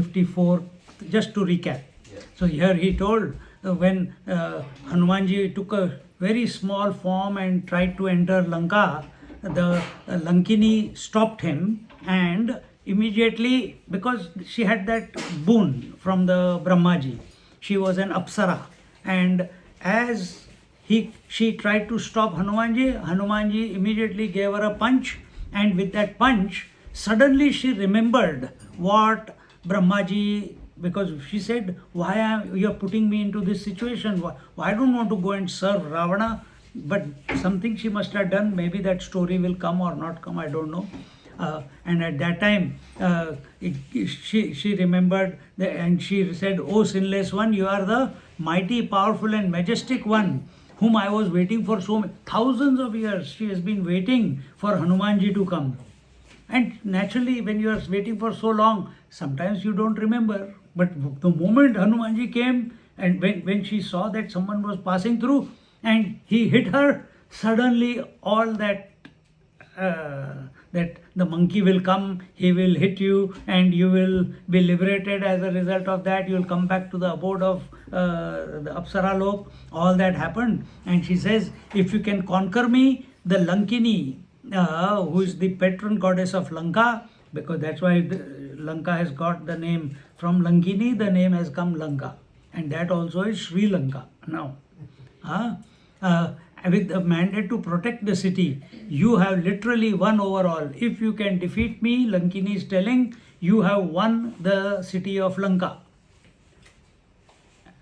54, just to recap. Yeah. So here he told when Hanumanji took a very small form and tried to enter Lanka, the Lankini stopped him, and immediately, because she had that boon from the Brahmaji, she was an Apsara, and as she tried to stop Hanumanji immediately gave her a punch, and with that punch, suddenly she remembered what Brahmaji, because she said, why you are putting me into this situation? Why I don't want to go and serve Ravana, but something she must have done. Maybe that story will come or not come, I don't know. And at that time, she remembered, and she said, "O sinless one, you are the mighty, powerful, and majestic one, whom I was waiting for so many thousands of years." She has been waiting for Hanumanji to come. And naturally, when you are waiting for so long, sometimes you don't remember. But the moment Hanumanji came, and when she saw that someone was passing through and he hit her, suddenly all that that the monkey will come, he will hit you, and you will be liberated as a result of that. You will come back to the abode of the Apsara Lok. All that happened. And she says, if you can conquer me, the Lankini, who is the patron goddess of Lanka, because that's why Lanka has got the name from Lankini, the name has come Lanka, and that also is Sri Lanka now. With the mandate to protect the city, you have literally won overall. If you can defeat me, Lankini is telling, you have won the city of Lanka.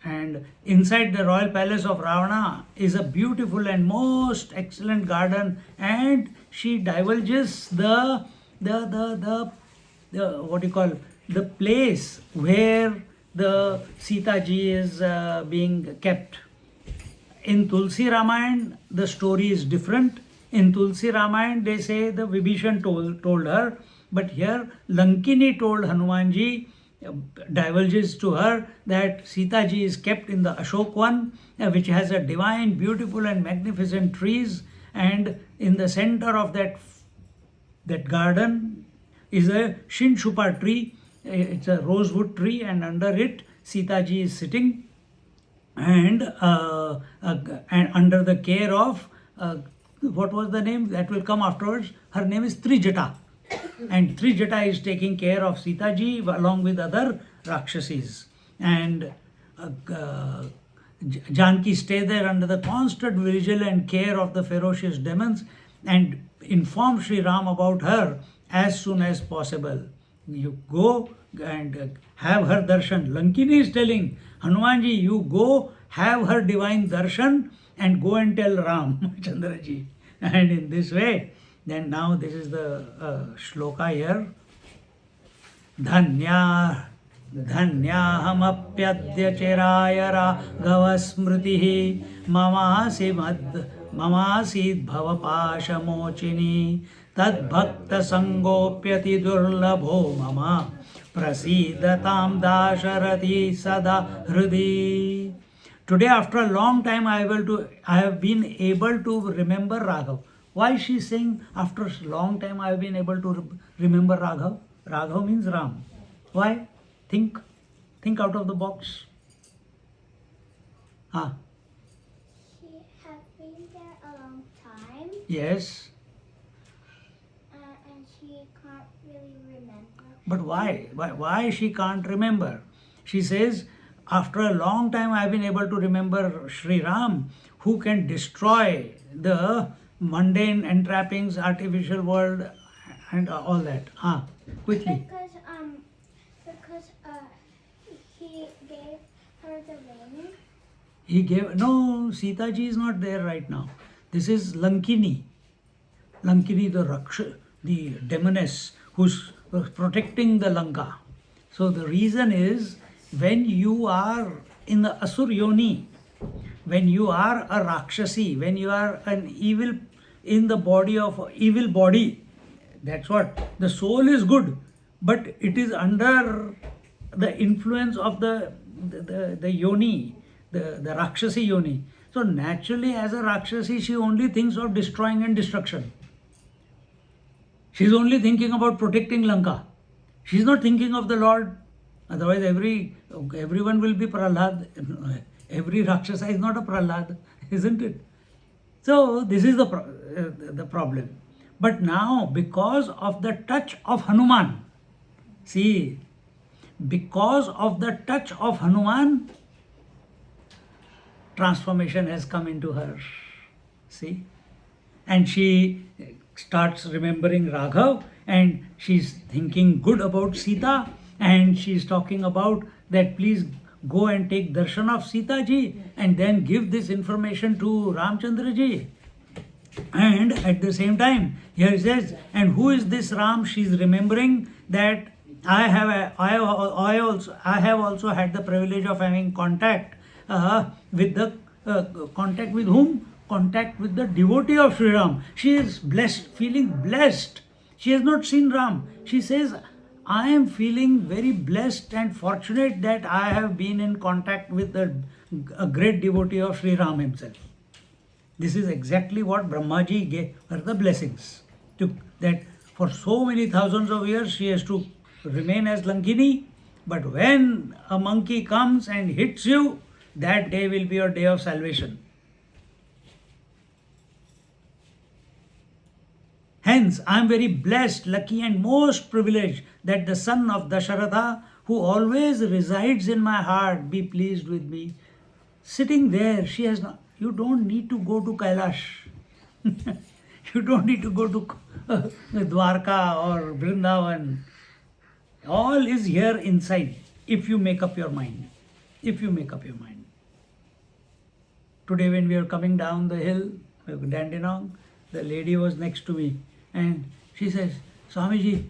And inside the royal palace of Ravana is a beautiful and most excellent garden, and she divulges the what do you call, the place where the Sita ji is being kept. In Tulsi Ramayana, the story is different. In Tulsi Ramayana, they say the Vibhishan told her, but here Lankini told Hanumanji, divulges to her that Sita ji is kept in the Ashok Van, which has a divine, beautiful and magnificent trees, and in the center of that garden is a Shinshupa tree. It's a rosewood tree, and under it Sita ji is sitting, and under the care of what was the name that will come afterwards? Her name is Trijata, and Trijata is taking care of Sita ji along with other Rakshasis, and Janaki stay there under the constant vigil and care of the ferocious demons, and inform Sri Ram about her as soon as possible. You go and have her darshan. Lankini is telling Hanumanji, you go have her divine darshan and go and tell Ram Chandraji. And in this way, then now this is the shloka here. Dhanya Dhanyahamappyadya chiraya raghava smritihi mamasid bhavapasha mochini tad bhakta sangopyati durlabho mama prasidatam dasharati sada hridi. Today, after a long time, I have been able to remember Raghav. Why she is saying after a long time I have been able to remember Raghav? Raghav means Ram. Why? Think out of the box. She has been there a long time. Yes. And she can't really remember. But why? Why she can't remember? She says, after a long time I have been able to remember Sri Ram, who can destroy the mundane entrappings, artificial world, and all that. Quickly. Because he gave her the ring. He gave, no, Sita ji is not there right now. This is Lankini. Lankini, the demoness who's protecting the Lanka. So the reason is, when you are in the Asur Yoni, when you are a Rakshasi, when you are an evil in the body of evil body, that's what, the soul is good, but it is under the influence of the Yoni, the Rakshasi Yoni. So naturally, as a Rakshasi, she only thinks of destroying and destruction. She's only thinking about protecting Lanka. She's not thinking of the Lord. Otherwise, everyone will be Prahlad. Every Rakshasa is not a Prahlad, isn't it? So this is the problem. But now, because of the touch of Hanuman, see, because of the touch of Hanuman, transformation has come into her. See? And she starts remembering Raghav, and she's thinking good about Sita, and she's talking about that please go and take darshan of Sita ji and then give this information to Ramchandra ji. And at the same time, here it says, and who is this Ram? She's remembering that I have also had the privilege of having contact with the contact with whom? Contact with the devotee of Sri Ram. She is blessed, feeling blessed. She has not seen Ram. She says, I am feeling very blessed and fortunate that I have been in contact with a great devotee of Sri Ram himself. This is exactly what Brahmaji gave her the blessings. That for so many thousands of years she has to remain as Lankini, but when a monkey comes and hits you, that day will be your day of salvation. Hence, I am very blessed, lucky, and most privileged that the son of Dasharatha, who always resides in my heart, be pleased with me. Sitting there, she has not. You don't need to go to Kailash. You don't need to go to Dwarka or Vrindavan. All is here inside if you make up your mind. If you make up your mind. Today when we are coming down the hill, Dandenong, the lady was next to me and she says, Swamiji,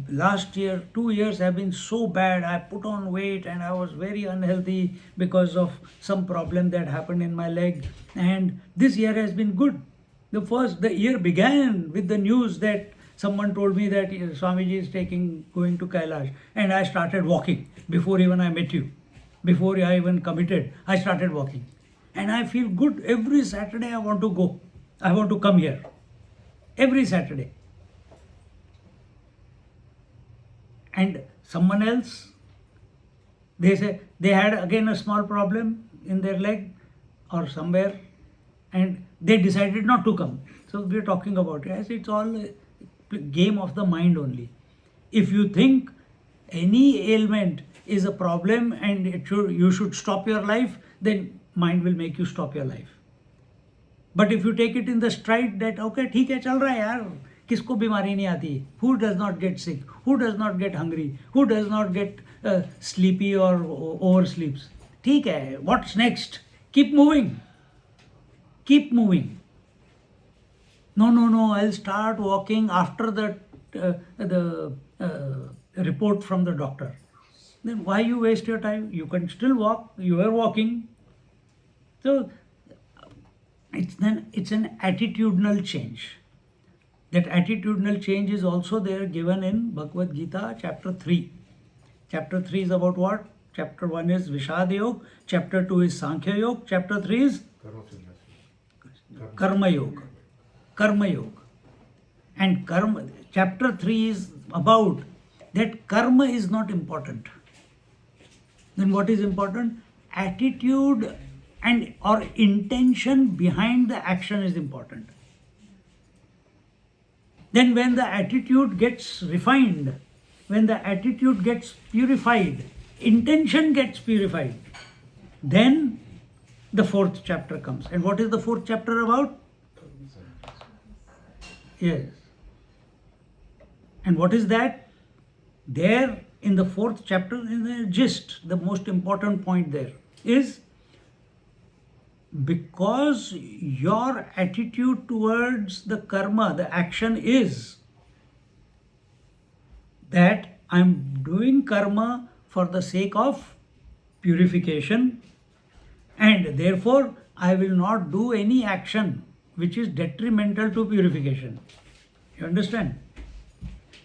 last year, 2 years have been so bad. I put on weight and I was very unhealthy because of some problem that happened in my leg. And this year has been good. The year began with the news that someone told me that Swamiji is going to Kailash. And I started walking before even I met you. Before I even committed, I started walking. And I feel good. Every Saturday I want to go. I want to come here. Every Saturday. And someone else, they say they had again a small problem in their leg or somewhere and they decided not to come. So we're talking about it as it's all a game of the mind only. If you think any ailment is a problem and you should stop your life, then mind will make you stop your life. But if you take it in the stride that okay, ठीक है चल रहा है यार, किसको बीमारी नहीं आती? Who does not get sick? Who does not get hungry? Who does not get sleepy or oversleeps? ठीक है, what's next? Keep moving. Keep moving. No, I'll start walking after the report from the doctor. Then why you waste your time? You can still walk. You are walking. So it's an attitudinal change. That attitudinal change is also there given in Bhagavad Gita chapter 3. Chapter 3 is about what? Chapter 1 is Vishad Yoga, chapter 2 is Sankhya Yoga, chapter 3 is Karma Yoga. Karma Yoga. And chapter 3 is about that karma is not important. Then what is important? Attitude and or intention behind the action is important. Then when the attitude gets refined, when the attitude gets purified, intention gets purified, then the 4th chapter comes. And what is the 4th chapter about? Yes. And what is that? There in the 4th chapter, in the gist, the most important point there is because your attitude towards the karma, the action is that I'm doing karma for the sake of purification and therefore I will not do any action which is detrimental to purification. You understand?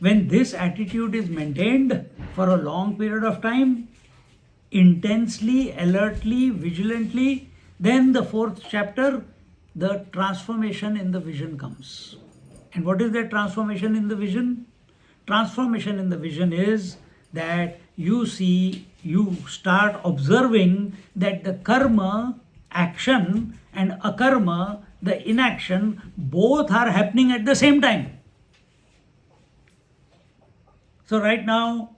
When this attitude is maintained for a long period of time, intensely, alertly, vigilantly, then the 4th chapter, the transformation in the vision comes. And what is that transformation in the vision? Transformation in the vision is that you see, you start observing that the karma, action, and akarma, the inaction, both are happening at the same time. So right now,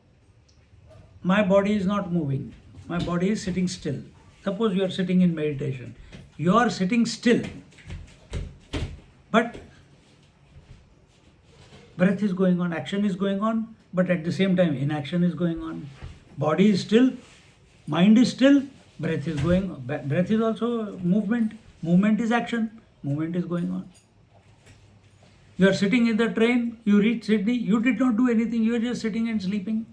my body is not moving. My body is sitting still. Suppose you are sitting in meditation. You are sitting still. But breath is going on, action is going on, but at the same time, inaction is going on. Body is still, mind is still, breath is going on. Breath is also movement. Movement is action. Movement is going on. You are sitting in the train, you reach Sydney, you did not do anything, you are just sitting and sleeping.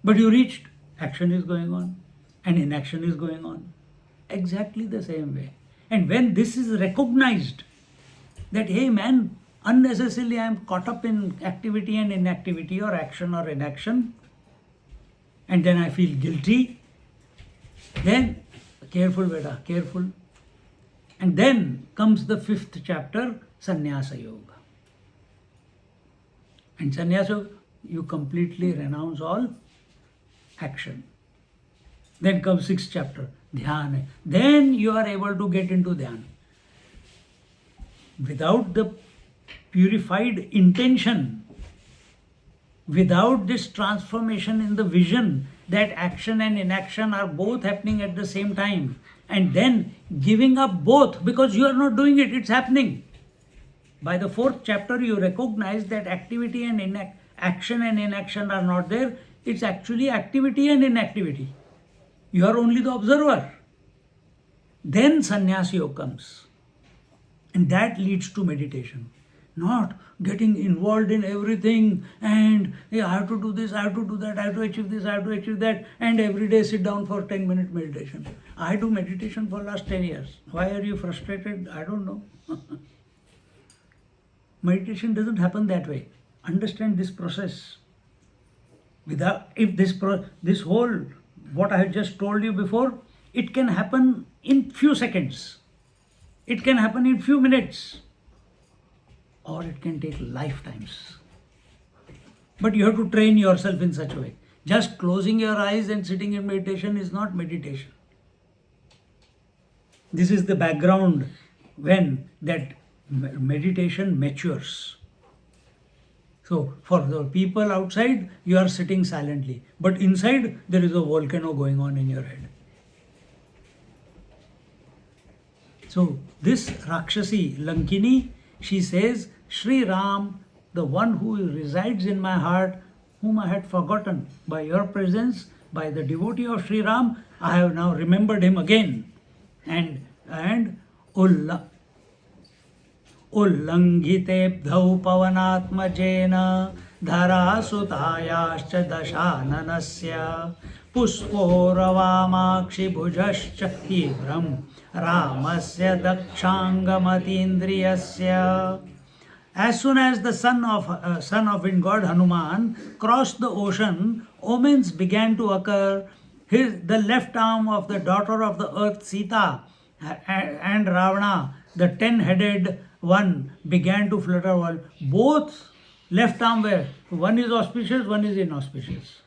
But you reached, action is going on, and inaction is going on. Exactly the same way. And when this is recognized, that hey man, unnecessarily I am caught up in activity and inactivity, or action or inaction, and then I feel guilty, then careful beta, careful. And then comes the 5th chapter, Sannyasa Yoga. And Sannyasa, you completely renounce all action. Then comes 6th chapter, Dhyana. Then you are able to get into Dhyana. Without the purified intention, without this transformation in the vision that action and inaction are both happening at the same time, and then giving up both because you are not doing it, it's happening. By the 4th chapter, you recognize that activity and action and inaction are not there. It's actually activity and inactivity. You are only the observer. Then sannyasa yoga comes. And that leads to meditation. Not getting involved in everything and hey, I have to do this, I have to do that, I have to achieve this, I have to achieve that, and every day sit down for 10-minute meditation. I do meditation for last 10 years. Why are you frustrated? I don't know. Meditation doesn't happen that way. Understand this process. If this whole, what I have just told you before, it can happen in few seconds. It can happen in few minutes. Or it can take lifetimes. But you have to train yourself in such a way. Just closing your eyes and sitting in meditation is not meditation. This is the background when that meditation matures. So for the people outside, you are sitting silently. But inside, there is a volcano going on in your head. So this Rakshasi, Lankini, she says, Sri Ram, the one who resides in my heart, whom I had forgotten, by your presence, by the devotee of Sri Ram, I have now remembered him again. And Ullangitebdhau pavanatmajena dharasutayascha dashananasya pusporavamakshi bhujascha ivram ramasya dakshangamatindriyasya. As soon as the son of wind god Hanuman crossed the ocean, omens began to occur. The left arm of the daughter of the earth Sita and Ravana, the 10-headed one, began to flutter. Both left arm were, one is auspicious, one is inauspicious.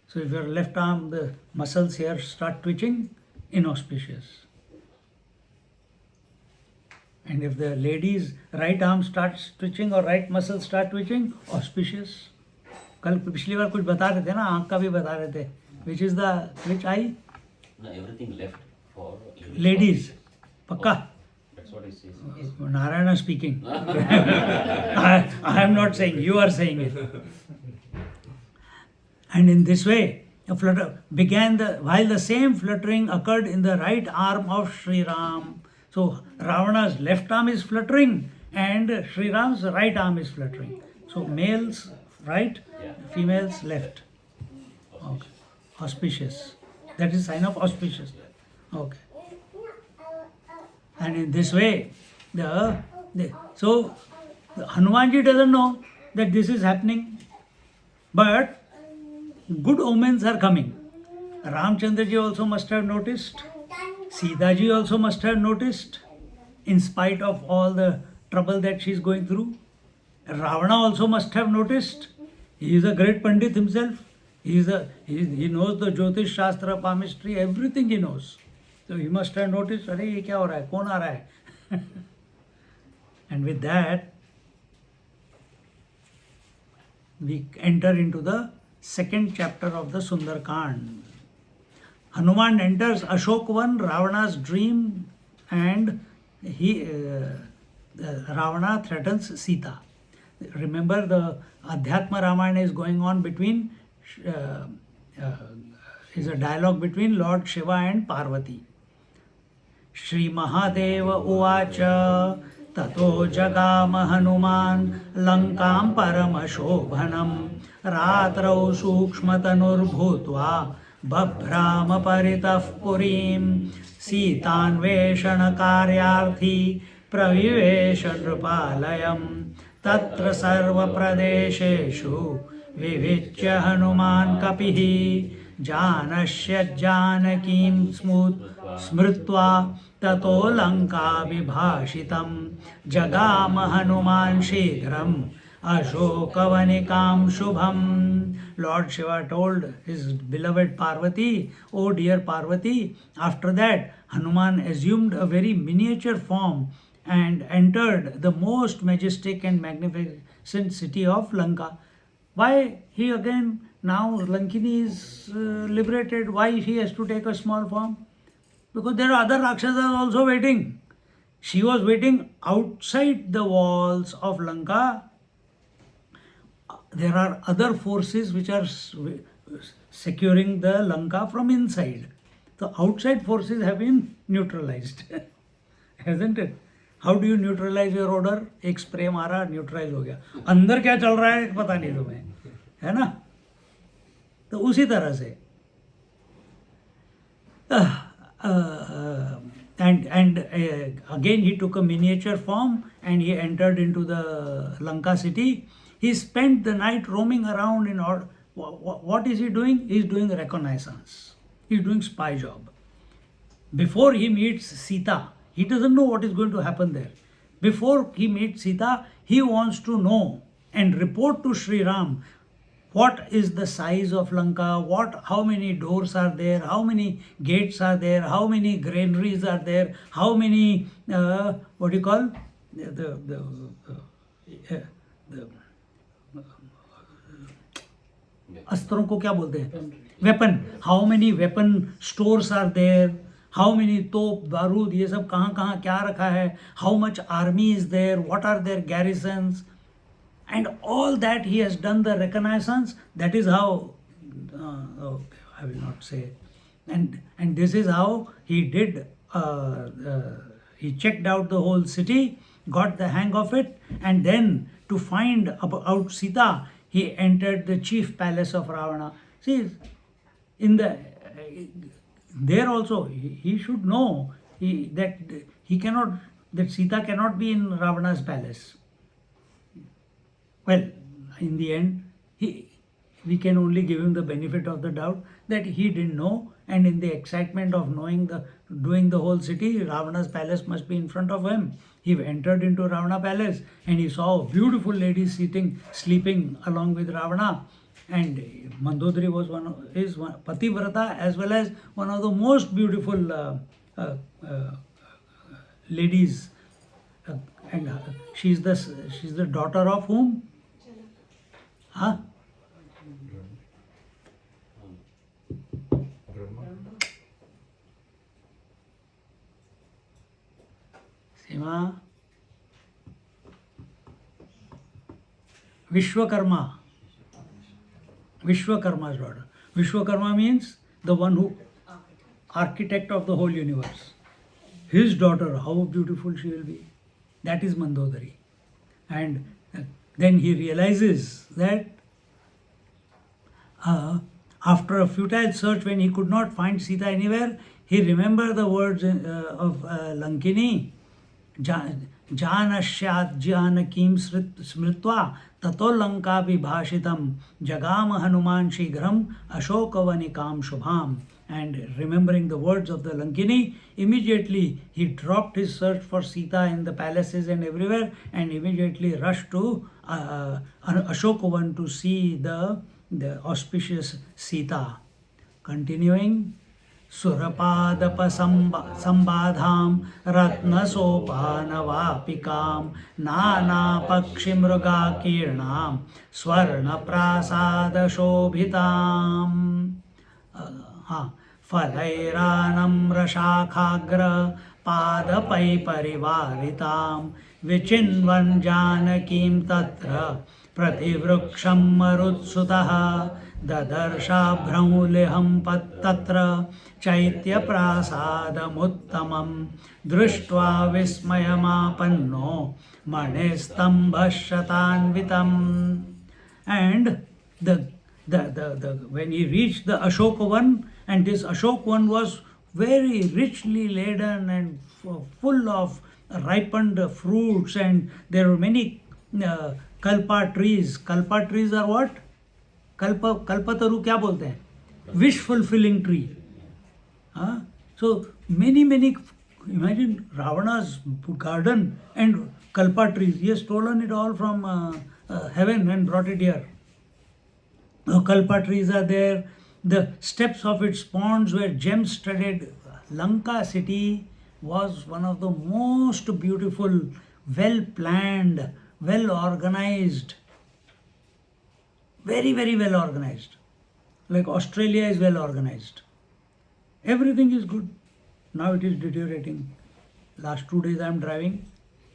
So if your left arm, the muscles here start twitching, inauspicious. And if the lady's right arm starts twitching or right muscle start twitching, auspicious. कल पिछली बार कुछ बता रहे थे ना, आँख का भी बता रहे थे. Which eye? No, everything left for Ladies. Pakka? That's what he says. Narayana speaking. I am not saying, you are saying it. And in this way, a flutter began while the same fluttering occurred in the right arm of Sri Ram. So Ravana's left arm is fluttering and Sri Ram's right arm is fluttering. So males right, females left. Okay. Auspicious. That is sign of auspicious. Okay. And in this way, so the Hanumanji doesn't know that this is happening, but good omens are coming. Ramchandraji also must have noticed. Sita ji also must have noticed, in spite of all the trouble that she is going through. Ravana also must have noticed. He is a great Pandit himself. He knows the Jyotish Shastra, palmistry, everything he knows. So he must have noticed, अरे ये क्या हो रहा है, कौन आ रहा है? And with that, we enter into the second chapter of the Sunderkand. Hanuman enters Ashokvan, Ravana's dream, and Ravana threatens Sita. Remember, the Adhyatma Ramayana is going on between, is a dialogue between Lord Shiva and Parvati. Shri Mahadeva Uvacha Tato Jagama Hanuman Lankam Paramashobhanam Ratrau Sukshmatanur Bhutva Babhrama Paritaf Purim Sitanveshana Karyarthi Pravivesha Nrupalayam Tatra Sarva Pradesheshu Vivichya Hanuman Kapihi Janasya Janakim Smritva Tato Lanka Vibhashitam Jagama Hanuman Shigram Ashokavanikam Shubham. Lord Shiva told his beloved Parvati, "Oh dear Parvati," after that Hanuman assumed a very miniature form and entered the most majestic and magnificent city of Lanka. Why he again, now Lankini is liberated, why he has to take a small form? Because there are other Rakshasas also waiting. She was waiting outside the walls of Lanka. There are other forces which are securing the Lanka from inside. The outside forces have been neutralized, hasn't it? How do you neutralize your order? एक spray मारा, neutralise हो गया. अंदर क्या चल रहा है पता नहीं तुम्हें, है ना? तो उसी तरह से and again he took a miniature form and he entered into the Lanka city. He spent the night roaming around in order. What is he doing? He is doing reconnaissance. He is doing spy job. Before he meets Sita, he doesn't know what is going to happen there. Before he meets Sita, he wants to know and report to Sri Ram what is the size of Lanka, how many doors are there, how many gates are there, how many granaries are there, how many, what do you call, अस्त्रों को क्या बोलते हैं, weapon, how many weapon stores are there, how many तोप बारूद ये सब कहाँ कहाँ क्या रखा है, how much army is there, what are their garrisons, and all that he has done the reconnaissance. That is how I will not say, and this is how he did. He checked out the whole city, got the hang of it, and then to find out Sita, he entered the chief palace of Ravana. See, in the there also he should know that Sita cannot be in Ravana's palace. Well, in the end, we can only give him the benefit of the doubt that he didn't know, and in the excitement of doing the whole city, Ravana's palace must be in front of him. He entered into Ravana palace and he saw a beautiful lady sleeping along with Ravana. And Mandodari was his Pativrata, as well as one of the most beautiful ladies. And she's the daughter of whom? Huh? Sima. Vishwakarma's daughter. Vishwakarma means the one who architect of the whole universe. His daughter, how beautiful she will be. That is Mandodari. And then he realizes that after a futile search, when he could not find Sita anywhere, he remembered the words of Lankini, Janashyat Janakim Smritva Tato Lanka Vibhashitam Jagama Hanuman Shigram Ashokavanikam Shubham. And remembering the words of the Lankini, immediately he dropped his search for Sita in the palaces and everywhere, and immediately rushed to Ashokavan to see the the auspicious Sita. Continuing, Surapadapa Sambadham Ratna Sopanavapikam Nana Pakshimruga Kirnam Swarna Prasada Shobhitam Falairanamra Shakhagra Padapai Parivaritam Vichinvan Janakim Tatra Prativruksam Marutsutaha Dadarsha Brahmuliham Tatra Chaitya Prasadamuttamam Drishtva Vismayamapanno Manistambhashatanvitam. And the when he reached the Ashokavan, and this Ashokavan was very richly laden and full of ripened fruits, and there were many kalpa trees. Kalpa trees are what? Kalpataru क्या बोलते हैं? Wish fulfilling tree. So many, imagine Ravana's garden and kalpa trees. He has stolen it all from heaven and brought it here. Kalpa trees are there. The steps of its ponds were gem-studded. Lanka city was one of the most beautiful, well-planned, well-organized. Very, very well organized. Like Australia is well organized. Everything is good. Now it is deteriorating. Last 2 days I am driving.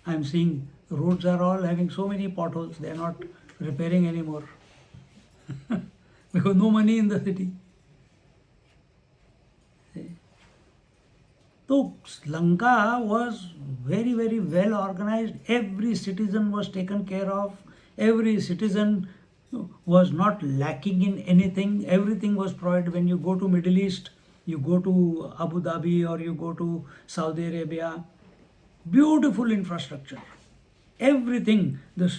I am seeing roads are all having so many potholes. They are not repairing anymore. Because no money in the city. So Lanka was very, very well organized. Every citizen was taken care of. Every citizen was not lacking in anything. Everything was provided. When you go to Middle East, you go to Abu Dhabi or you go to Saudi Arabia, beautiful infrastructure. Everything, the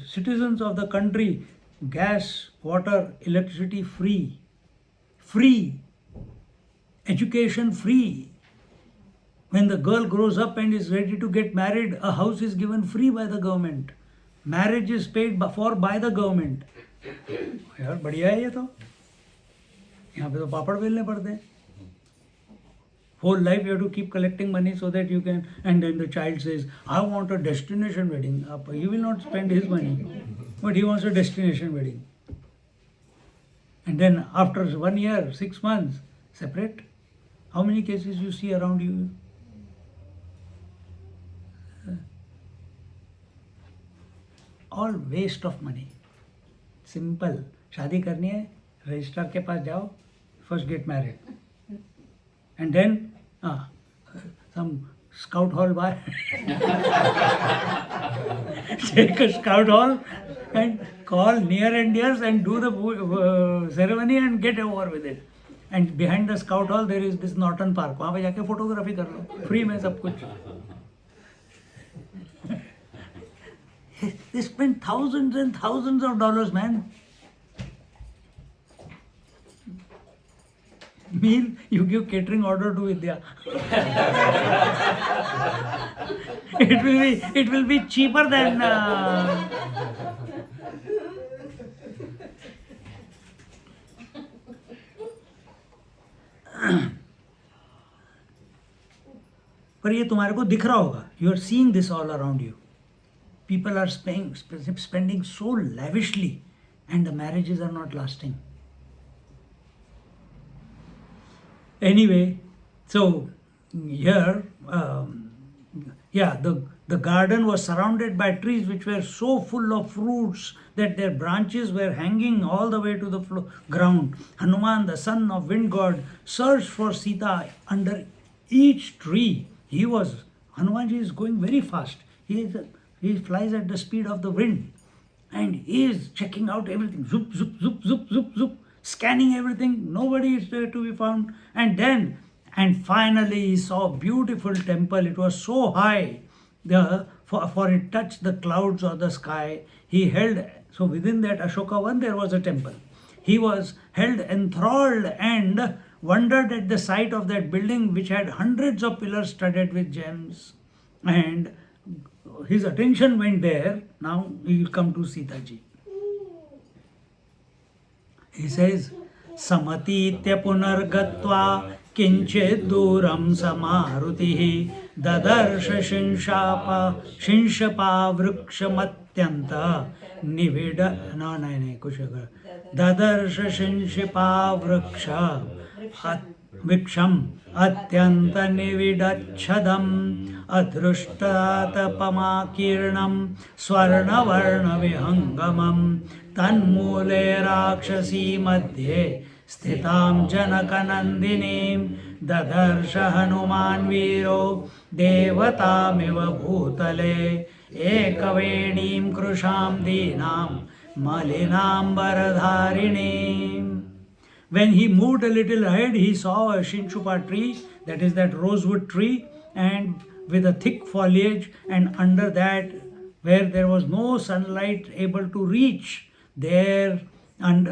citizens of the country, gas, water, electricity free, education free. When the girl grows up and is ready to get married, a house is given free by the government. Marriage is paid for by the government. यार बढ़िया है ये तो. यहाँ पे तो पापड़ बेलने पड़ते हैं. Whole life you have to keep collecting money so that you can, and then the child says, I want a destination wedding. He will not spend his money, but he wants a destination wedding. And then after 1 year, 6 months, separate. How many cases you see around you? All waste of money. Simple. शादी करनी है, registrar के पास जाओ, first get married. And then some scout hall buy. Take a scout hall and call near and dears and do the ceremony and get over with it. And behind the scout hall there is this Norton Park. वहाँ पे जाके photography कर लो. Free में सब कुछ. They spend thousands and thousands of dollars, man. Meal, you give catering order to Vidya. It will be cheaper than. पर ये तुम्हारे को दिख रहा होगा. You are seeing this all around you. People are spending so lavishly, and the marriages are not lasting. Anyway, so here, the garden was surrounded by trees which were so full of fruits that their branches were hanging all the way to the ground. Hanuman, the son of wind god, searched for Sita under each tree. Hanumanji is going very fast. He flies at the speed of the wind, and he is checking out everything. Zoop, zoop, zoop, zoop, zoop, zoop. Scanning everything, nobody is there to be found. And finally he saw a beautiful temple. It was so high, for it touched the clouds or the sky. So within that Ashokavan there was a temple. He was held enthralled and wondered at the sight of that building which had hundreds of pillars studded with gems. And his attention went there. Now we will come to Sita ji. He says, Samatitya punargatva kinchit duram samarutihi dadarsha shinshapa vrukshamatyanta nivida no no no kuch dadarsha shinshipa vriksha viksham atyanta nividachadam adrushtatapamakiranam swarnavarna vihangamam तन्मूले राक्षसी मध्ये स्थितां जनकनन्दिनीं ददर्श हनुमान् वीरो देवतामिव भूतले एकवेणीं कृशां दीनां मलिनाम्बरधारिणीम्. When he moved a little ahead, he saw a Shinshupa tree, that is that rosewood tree, and with a thick foliage, and under that, where there was no sunlight able to reach there and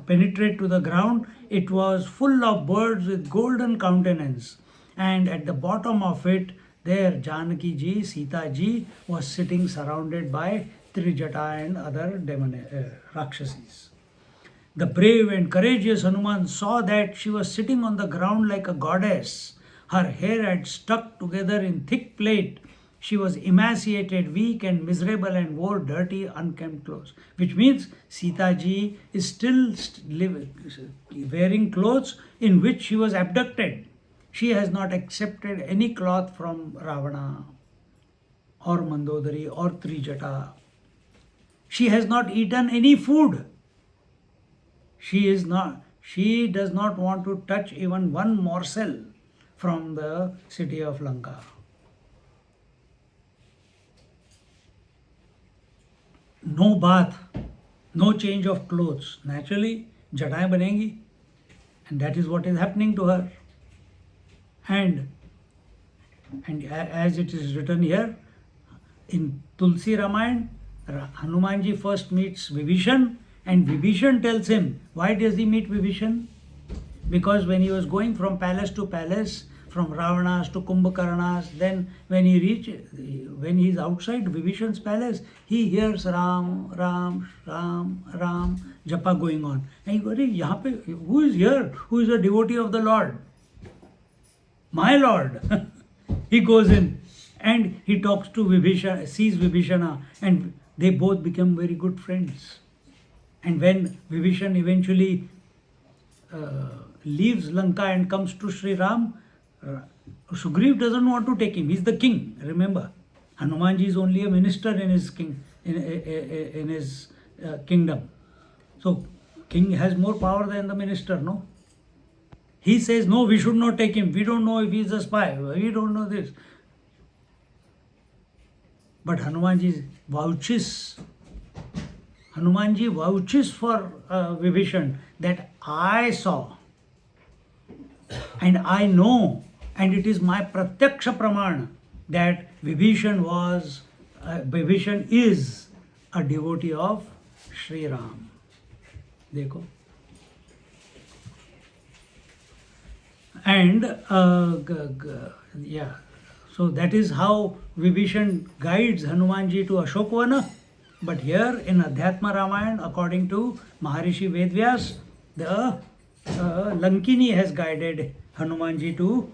penetrate to the ground, it was full of birds with golden countenance. And at the bottom of it, there Janaki ji, Sita ji was sitting surrounded by Trijata and other Rakshasis. The brave and courageous Hanuman saw that she was sitting on the ground like a goddess. Her hair had stuck together in thick plait. She was emaciated, weak and miserable and wore dirty, unkempt clothes. Which means Sita ji is still wearing clothes in which she was abducted. She has not accepted any cloth from Ravana or Mandodari or Trijata. She has not eaten any food. She does not want to touch even one morsel from the city of Lanka. No bath, no change of clothes. Naturally, jataएं बनेंगी, and that is what is happening to her. And as it is written here in Tulsi Ramayana, Hanumanji first meets Vibhishan, and Vibhishan tells him, why does he meet Vibhishan? Because when he was going from palace to palace, from Ravana's to Kumbhakarna's, then when he is outside Vibhishan's palace, he hears Ram, Ram, Ram, Ram, japa going on. And he goes, who is here? Who is a devotee of the Lord? My Lord. He goes in and he talks to Vibhishana, sees Vibhishana, and they both become very good friends. And when Vibhishan eventually leaves Lanka and comes to Sri Ram, Sugriv doesn't want to take him. He's the king. Remember, Hanumanji is only a minister in his kingdom. So, king has more power than the minister, no? He says, no, we should not take him. We don't know if he's a spy. We don't know this. But Hanumanji vouches for Vibhishan that I saw and I know, and it is my pratyaksha pramana that Vibhishan is a devotee of Sri Ram. Dekho. And so that is how Vibhishan guides Hanumanji to Ashokvana. But here in Adhyatma Ramayana, according to Maharishi Vedvyas, the Lankini has guided Hanumanji to.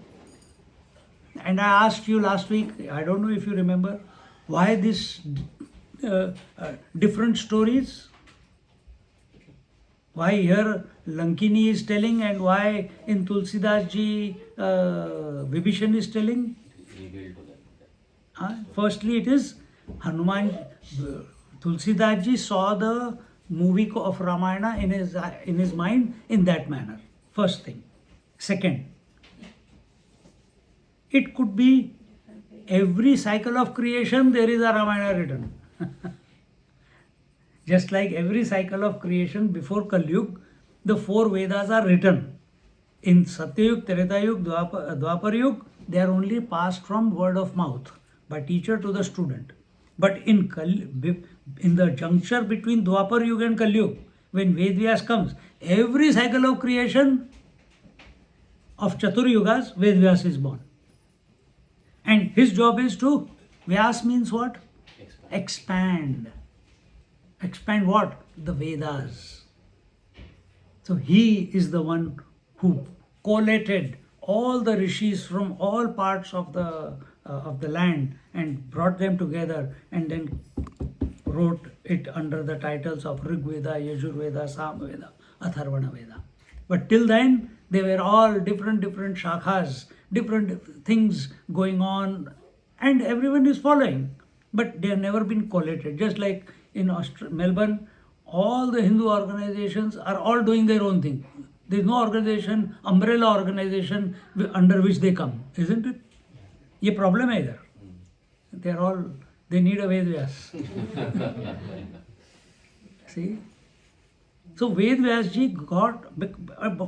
And I asked you last week, I don't know if you remember, why this different stories? Why here Lankini is telling and why in Tulsidas ji Vibhishan is telling? Firstly, it is Hanuman. Tulsidas ji saw the movie of Ramayana in his mind in that manner. First thing. Second, it could be every cycle of creation there is a Ramayana written. Just like every cycle of creation before Kali Yuga, the 4 Vedas are written. In Satyayug, Tretayug, Dwapar Yug, they are only passed from word of mouth by teacher to the student. But in the juncture between Dwapar Yug and Kali Yuga, when Vedvyas comes, every cycle of creation of Chatur Yugas, Vedvyas is born. And his job is to, Vyas means what? Expand. Expand what? The Vedas. So he is the one who collated all the rishis from all parts of the land and brought them together and then wrote it under the titles of Rig Veda, Yajur Veda, Samveda, Atharvana Veda. But till then, they were all different shakhas, different things going on, and everyone is following. But they have never been collated. Just like in Melbourne, all the Hindu organizations are all doing their own thing. There is no organization, umbrella organization under which they come, isn't it? ये problem है इधर. They need a Ved Vyas. See? So Ved Vyas ji got,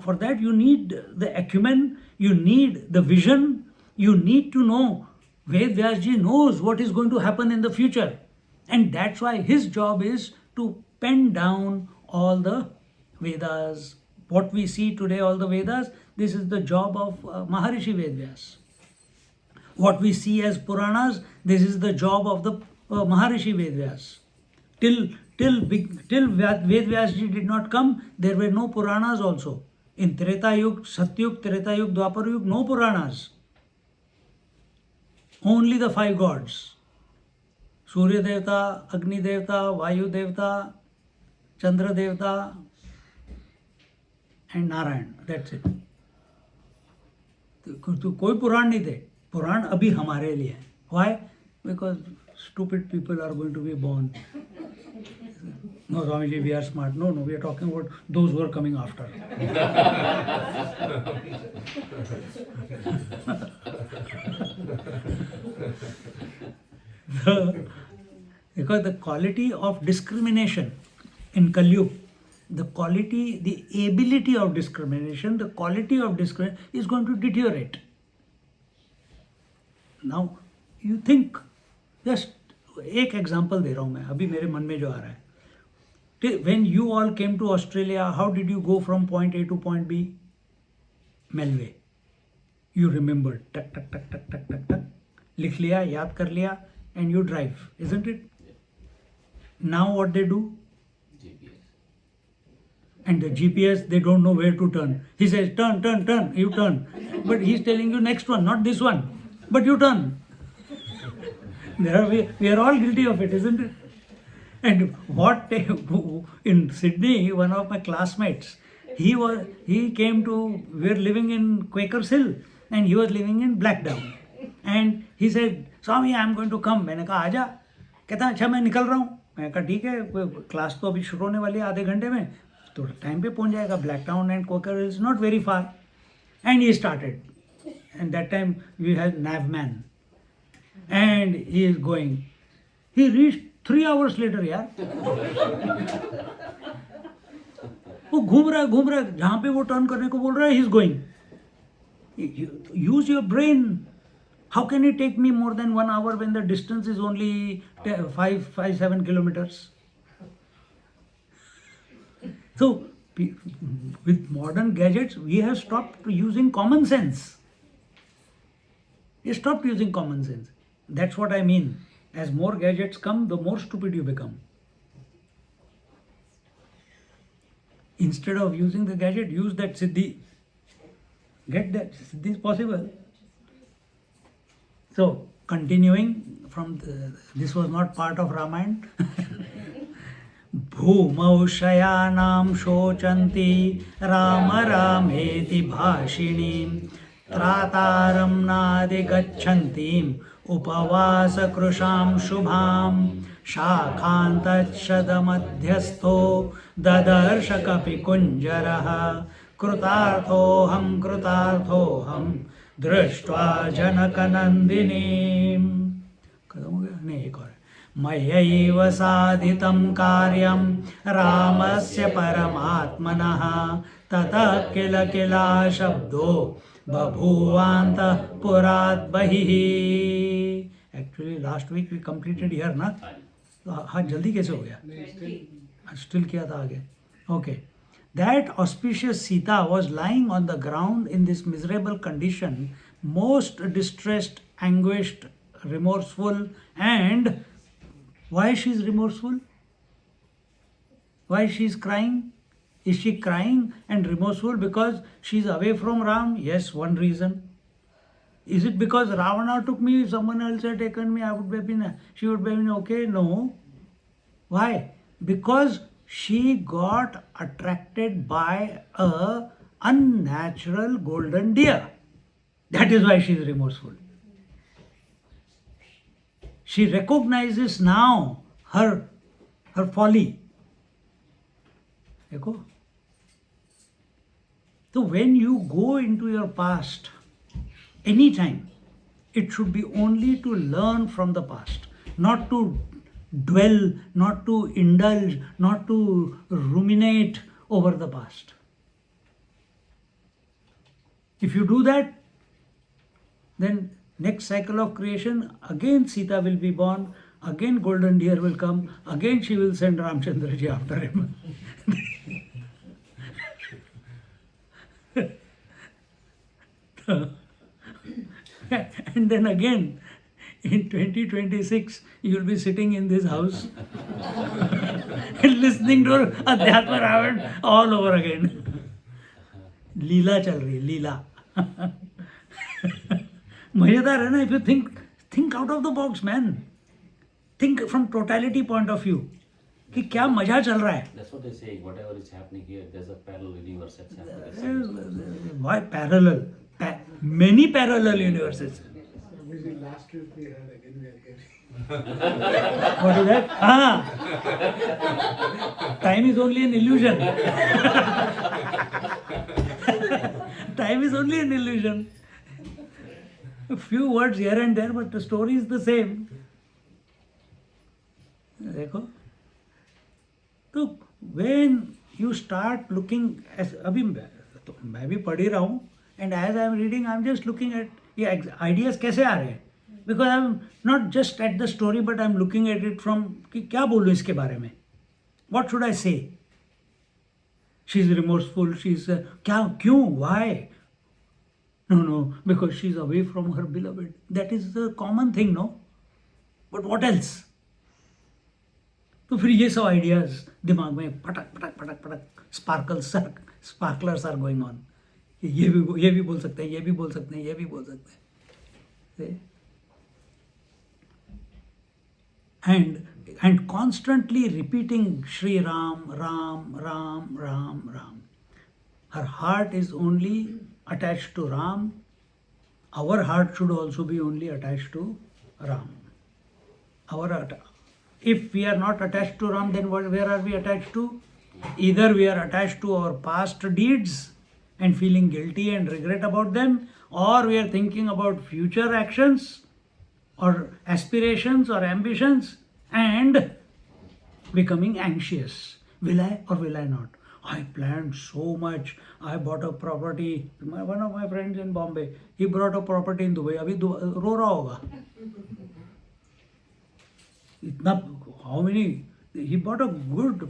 for that you need the acumen, you need the vision, you need to know. Ved Vyas ji knows what is going to happen in the future. And that's why his job is to pen down all the Vedas. What we see today, all the Vedas, this is the job of Maharishi Ved Vyas. What we see as Puranas, this is the job of the Maharishi Ved Vyas. Till Ved Vyas ji did not come, there were no Puranas also. In Treta Yug, Satyug, Treta Yug, Dwapar Yug, no Puranas. Only the 5 gods. Surya Devta, Agni Devta, Vayu Devta, Chandra Devta, and Narayan. That's it. तो कोई पुराण नहीं थे. पुराण अभी हमारे लिए है. Why? Because stupid people are going to be born. No, Swamiji, we are smart. No, we are talking about those who are coming after. Because the quality of discrimination in Kali Yuga, the quality, the ability of discrimination, the quality of discrimination is going to deteriorate. Now, you think, just एक example दे रहा हूँ मैं, अभी मेरे मन में जो आ रहा है. When you all came to Australia, how did you go from point A to point B? Melway. You remembered, टक टक टक टक टक टक टक, लिख लिया, याद कर लिया, and you drive, isn't it? Now what they do? GPS. And the GPS, they don't know where to turn. He says, turn, you turn. But he's telling you next one, not this one. But you turn. We are all guilty of it, isn't it? And in Sydney, one of my classmates, we were living in Quakers Hill, and he was living in Blackdown. And he said, Swami, I'm going to come. मैंने कहा आजा. कहता अच्छा मैं निकल रहा हूँ. मैंने कहा ठीक है, क्लास तो अभी शुरू होने वाली है आधे घंटे में, तो टाइम पे पहुँच जाएगा. Blackdown and Quaker is not very far. And he started. And that time we had Navman. And he is going. He reached 3 hours later, यार. वो घूम रहा है जहाँ पे वो टर्न करने को बोल रहा है, he is going. Use your brain. How can it take me more than 1 hour when the distance is only 7 kilometers? So, with modern gadgets, we have stopped using common sense. We stopped using common sense. That's what I mean. As more gadgets come, the more stupid you become. Instead of using the gadget, use that siddhi. Get that. Siddhi is possible. So, continuing from this was not part of Ramayana. Bhumau shayanam shochanti Rama Rameti bhashinim Trataram nadi gacchantim Upavasa krusham shubham Shakhantachadamadhyastho Dadarsha kapi kunjaraha Krutarthoham Drishtva Janakanandinim. खत्म हो गया? नहीं, एक और है. मयैव साधितं कार्यं रामस्य परमात्मनः ततः किल किला शब्दो बभूवान्तः पुरात् बहिः. Actually last week we completed here ना, तो हाँ जल्दी कैसे हो गया? Still किया था आगे. Okay. That auspicious Sita was lying on the ground in this miserable condition, most distressed, anguished, remorseful. And why she is remorseful? Why she is crying? Is she crying and remorseful because she's away from Ram? Yes, one reason. Is it because Ravana took me, if someone else had taken me, she would have been okay? No. Why? Because she got attracted by a unnatural golden deer. That is why she is remorseful. She recognizes now her folly. देखो? So when you go into your past, anytime, it should be only to learn from the past, not to dwell, not to indulge, not to ruminate over the past. If you do that, then next cycle of creation, again Sita will be born, again golden deer will come, again she will send Ramchandra ji after him. And then again, in 2026, you will be sitting in this house and listening to Adhyatma Ramayana all over again. Leela chal rahi, Leela. मजेदार है ना? If you think out of the box, man. Think from totality point of view. कि क्या मजा चल रहा है? That's what they say. Whatever is happening here, there's a parallel universe that's happening. Why parallel? Many parallel universes. Last trip we had again we are getting. What is that? Time is only an illusion. Time is only an illusion. A few words here and there, but the story is the same. देखो, तो when you start looking, as अभी मैं भी पढ़ ही रहा हूँ, and as I am reading, I am just looking at ये ideas कैसे आ रहे हैं, because I am not just at the story, but I am looking at it from कि क्या बोलूँ इसके बारे में, what should I say? She is remorseful, she is क्या क्यों, why? No, because she is away from her beloved. That is the common thing, no? But what else? तो फिर ये सब आइडियाज दिमाग में पटक पटक पटक पटक स्पार्कलर्स आर गोइंग ऑन. ये भी बोल सकते हैं, ये भी बोल सकते हैं, ये भी बोल सकते हैं. And constantly repeating Shri Ram, Ram, Ram, Ram, Ram. Her heart is only attached to Ram. Our heart should also be only attached to Ram. If we are not attached to Ram, then where are we attached to? Either we are attached to our past deeds and feeling guilty and regret about them, or we are thinking about future actions or aspirations or ambitions and becoming anxious. Will I or will I not? I planned so much. I bought a property. One of my friends in Bombay, he bought a property in Dubai. अभी रो रहा होगा. How many? He bought a good,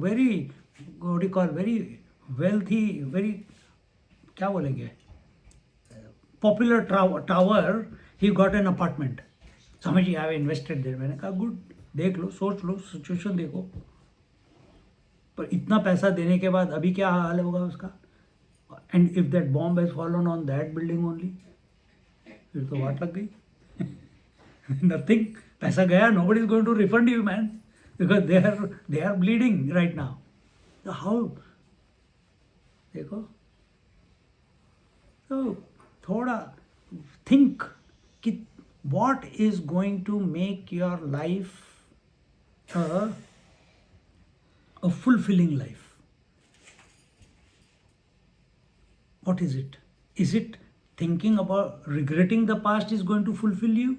very, what do you call, very wealthy, very, क्या बोलेंगे, popular tower. He got an apartment. Swami, I have invested there. मैंने कहा good, देख लो, सोच लो, situation देखो. पर इतना पैसा देने के बाद अभी क्या हाल होगा उसका? And if that bomb has fallen on that building only, फिर तो वाट लग गई. Nothing. पैसा गया. Nobody is going to refund you, man, because they are bleeding right now. So how? देखो. So थोड़ा think कि what is going to make your life a fulfilling life. What is it? Is it thinking about regretting the past is going to fulfill you?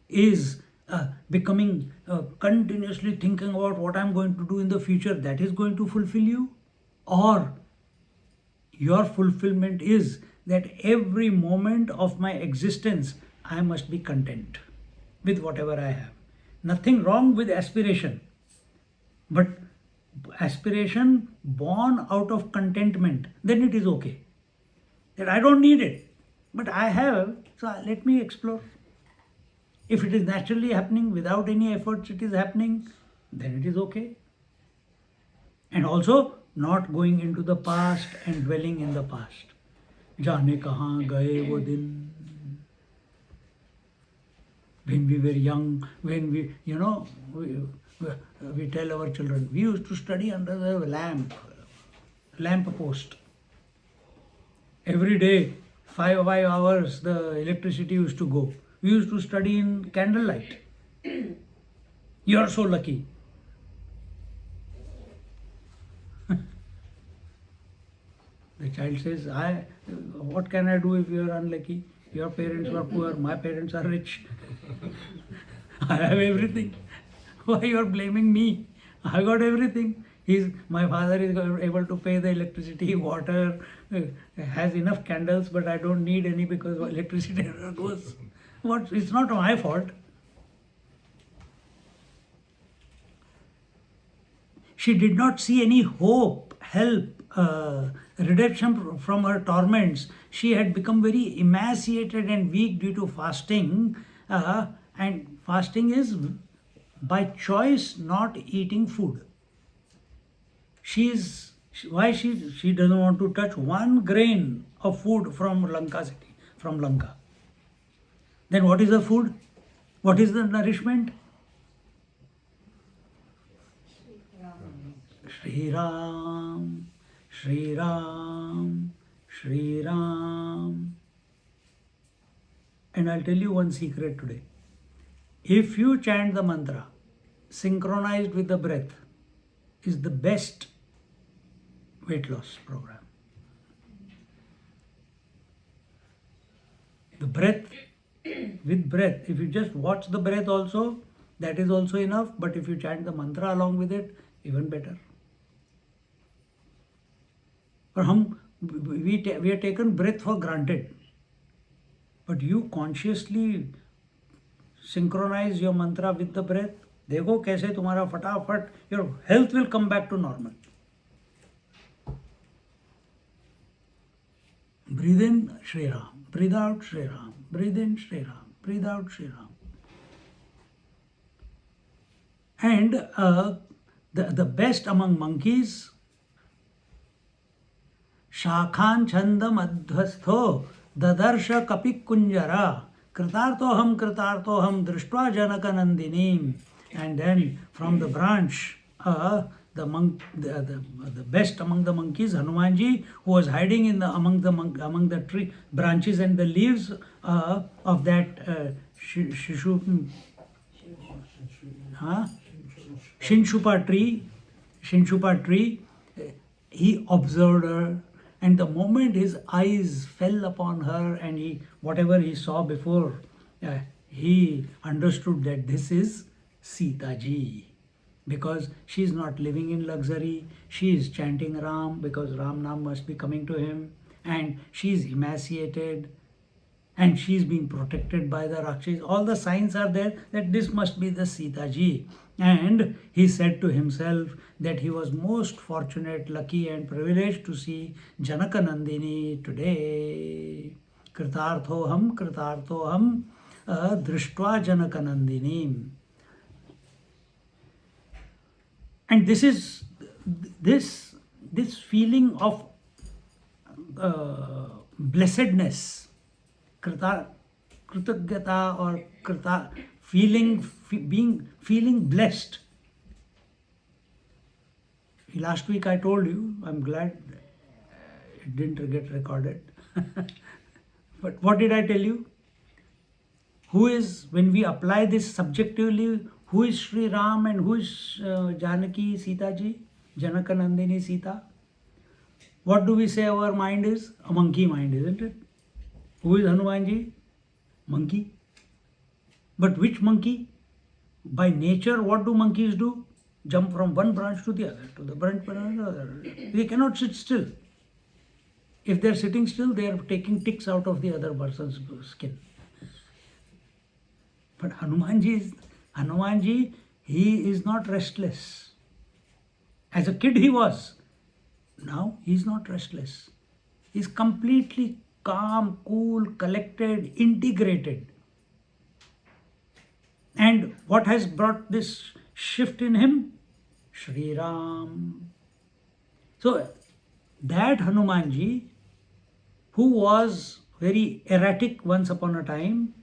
Is becoming continuously thinking about what I'm going to do in the future that is going to fulfill you? Or your fulfillment is that every moment of my existence I must be content with whatever I have. Nothing wrong with aspiration, but aspiration born out of contentment, then it is okay. That I don't need it, but I have, so let me explore. If it is naturally happening without any efforts, it is happening, then it is okay. And also not going into the past and dwelling in the past. जाने कहाँ गए वो दिन. When we were young, when we, we tell our children, we used to study under the lamp post. Every day, 5 hours, the electricity used to go. We used to study in candlelight. You are so lucky. The child says, what can I do if you are unlucky? Your parents were poor, my parents are rich. I have everything. Why you are blaming me? I got everything. My father is able to pay the electricity, water, has enough candles, but I don't need any because electricity never goes. It's not my fault. She did not see any hope, help, redemption from her torments. She had become very emaciated and weak due to fasting. And fasting is by choice not eating food. She doesn't want to touch one grain of food from Lanka city, from Lanka. Then what is the food? What is the nourishment? Shri Ram, Shri Ram, Shri Ram. And I'll tell you one secret today. If you chant the mantra synchronized with the breath, is the best weight loss program. The breath, with breath, if you just watch the breath also, that is also enough. But if you chant the mantra along with it, even better. But we are taken breath for granted. But you consciously synchronize your mantra with the breath. देखो कैसे तुम्हारा फटाफट, your health will come back to normal. Breathe in Shri Ram, breathe out Shri Ram, breathe in Shri Ram, breathe out Shri Ram. And the best among monkeys, Shakhan Chandam Adhastho Dadarsha Kapik Kunjara Kritartoham Drishtva Janaka Nandinim. And then from the branch, the best among the monkeys, Hanumanji, who was hiding among the tree branches and the leaves of that Shinshupa tree, he observed her, and the moment his eyes fell upon her and whatever he saw before, he understood that this is Sita ji. Because she is not living in luxury, she is chanting Ram because Ram Nam must be coming to him, and she is emaciated and she is being protected by the Rakshas. All the signs are there that this must be the Sita ji. And he said to himself that he was most fortunate, lucky and privileged to see Janaka Nandini today. Kritarthoham drishtva Janaka Nandini. And this is this feeling of blessedness, kritagyata or feeling blessed. Last week I told you, I'm glad it didn't get recorded. But what did I tell you? When we apply this subjectively, who is Sri Ram and who is Janaki, Sita ji, Janaka Nandini, Sita? What do we say our mind is? A monkey mind, isn't it? Who is Hanumanji? Monkey. But which monkey? By nature, what do monkeys do? Jump from one branch to the other, to the branch to another. They cannot sit still. If they are sitting still, they are taking ticks out of the other person's skin. But Hanumanji, he is not restless. As a kid he was. Now he is not restless. He is completely calm, cool, collected, integrated. And what has brought this shift in him? Shri Ram. So that Hanumanji, who was very erratic once upon a time,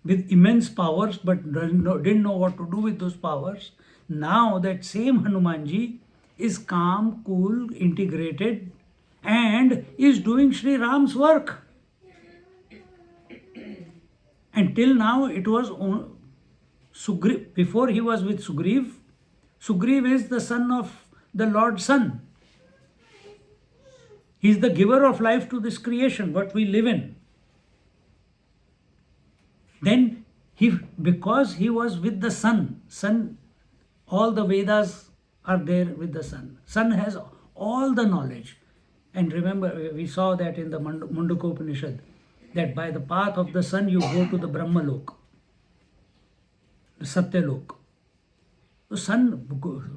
with immense powers but didn't know what to do with those powers, now that same Hanumanji is calm, cool, integrated, and is doing Sri Ram's work. Until now it was Sugriv. Before he was with Sugriv. Sugriv is the son of the Lord's son. He is the giver of life to this creation, what we live in. Then because he was with the sun, all the Vedas are there with the sun. Sun has all the knowledge. And remember, we saw that in the Mundaka Upanishad, that by the path of the sun you go to the Brahma Lok, the Satya Lok. The sun,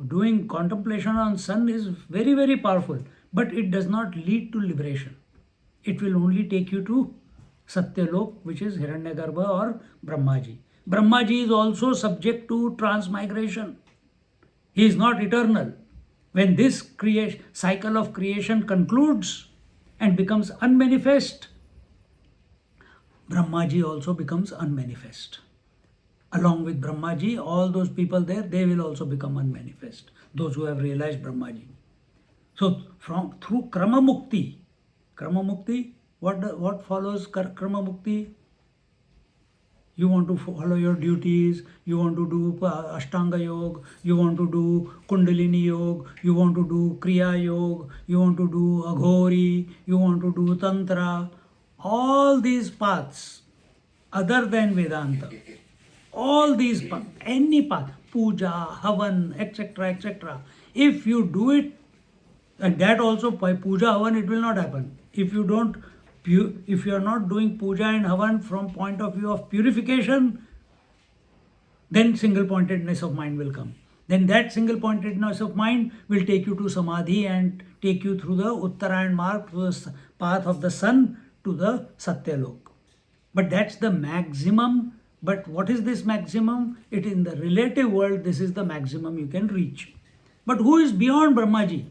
doing contemplation on sun is very, very powerful, but it does not lead to liberation. It will only take you to Satya Lok, which is Hiranyagarbha or Brahmaji. Brahmaji is also subject to transmigration. He is not eternal. When this cycle of creation concludes and becomes unmanifest, Brahmaji also becomes unmanifest. Along with Brahmaji, all those people there, they will also become unmanifest, those who have realized Brahmaji. So through Krama Mukti, what follows Krama Mukti? You want to follow your duties, you want to do Ashtanga Yoga, you want to do Kundalini Yoga, you want to do Kriya Yoga, you want to do Aghori, you want to do Tantra. All these paths, other than Vedanta, all these paths, any path, Puja, Havan, etc., etc. If you do it, and that also by Puja, Havan, it will not happen. If you are not doing Puja and Havan from point of view of purification, then single pointedness of mind will come. Then that single pointedness of mind will take you to Samadhi and take you through the Uttarayan Marg, through the path of the sun to the Satya Lok. But that's the maximum. But what is this maximum? It in the relative world, this is the maximum you can reach. But who is beyond Brahmaji?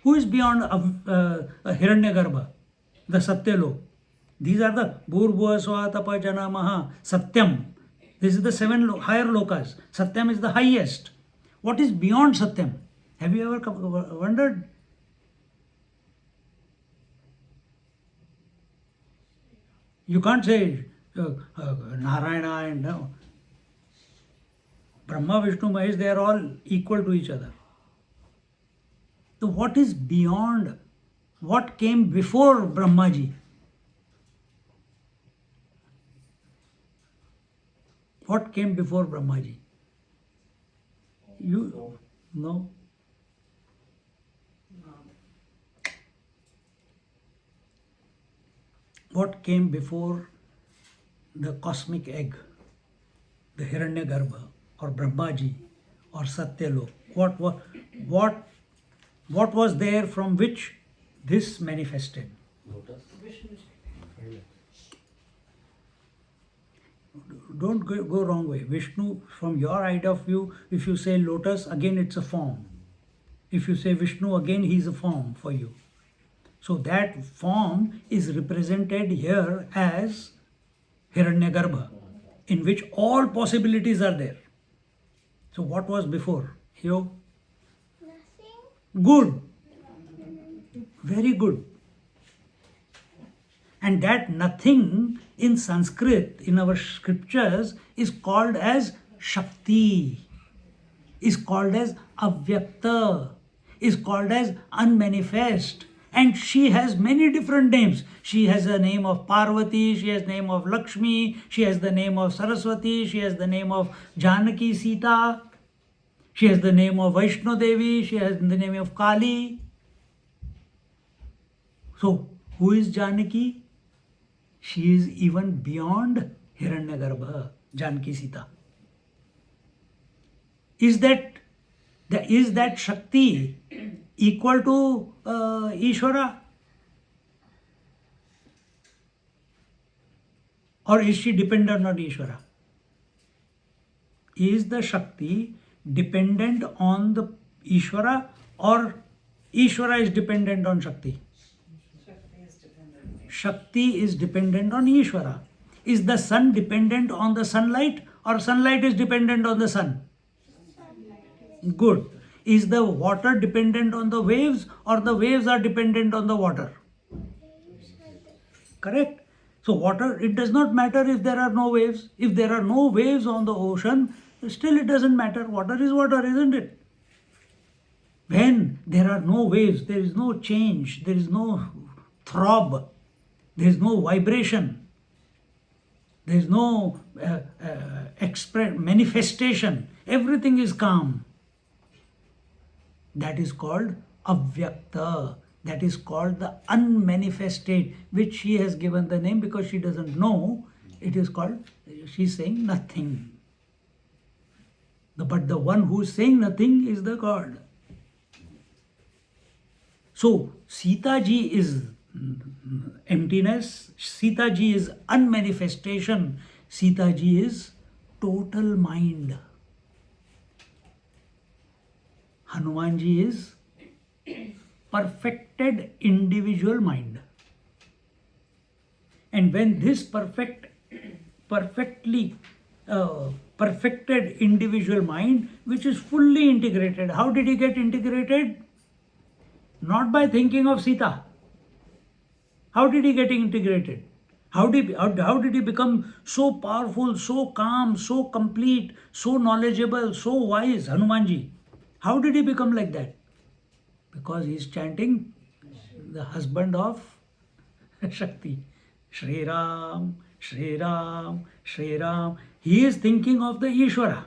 Who is beyond Hiranyagarbha, the Satya Lok? These are the Bhurbhuva Swa Tapa Jana Maha Satyam. This is the 7 higher lokas. Satyam is the highest. What is beyond Satyam? Have you ever wondered? You can't say Narayana and no. Brahma, Vishnu, Mahesh, they are all equal to each other. So what is beyond? What came before Brahmaji? What came before Brahmaji? You know? What came before the cosmic egg, the Hiranyagarbha or Brahmaji or Satyalok? What was there from which this manifested? Lotus. Don't go wrong way. Vishnu, from your idea of view, if you say lotus, again it's a form. If you say Vishnu, again he is a form for you. So that form is represented here as Hiranyagarbha, in which all possibilities are there. So what was before? Here? Nothing. Good. Very good. And that nothing in Sanskrit, in our scriptures, is called as Shakti, is called as Avyakta, is called as unmanifest. And she has many different names. She has the name of Parvati, she has the name of Lakshmi, she has the name of Saraswati, she has the name of Janaki, Sita, she has the name of Vaishno Devi, she has the name of Kali. So, who is Janaki? She is even beyond Hiranyagarbha, Janaki Sita. Is that Shakti equal to Ishvara? Or is she dependent on Ishvara? Is the Shakti dependent on the Ishvara, or Ishvara is dependent on Shakti? Shakti is dependent on Ishvara. Is the sun dependent on the sunlight, or sunlight is dependent on the sun? Good. Is the water dependent on the waves, or the waves are dependent on the water? Correct. So water, it does not matter if there are no waves. If there are no waves on the ocean, still it doesn't matter. Water is water, isn't it? When there are no waves, there is no change, there is no throb, there is no vibration, there is no manifestation. Everything is calm. That is called avyakta. That is called the unmanifested, which she has given the name because she doesn't know. It is called, she is saying nothing. But the one who is saying nothing is the God. So Sita ji is emptiness, Sita ji is unmanifestation, Sita ji is total mind. Hanumanji is perfected individual mind. And when this perfected individual mind, which is fully integrated, how did he get integrated? Not by thinking of Sita. How did he get integrated? How did he become so powerful, so calm, so complete, so knowledgeable, so wise, Hanumanji? How did he become like that? Because he is chanting the husband of Shakti. Shri Ram, Shri Ram, Shri Ram. He is thinking of the Ishvara.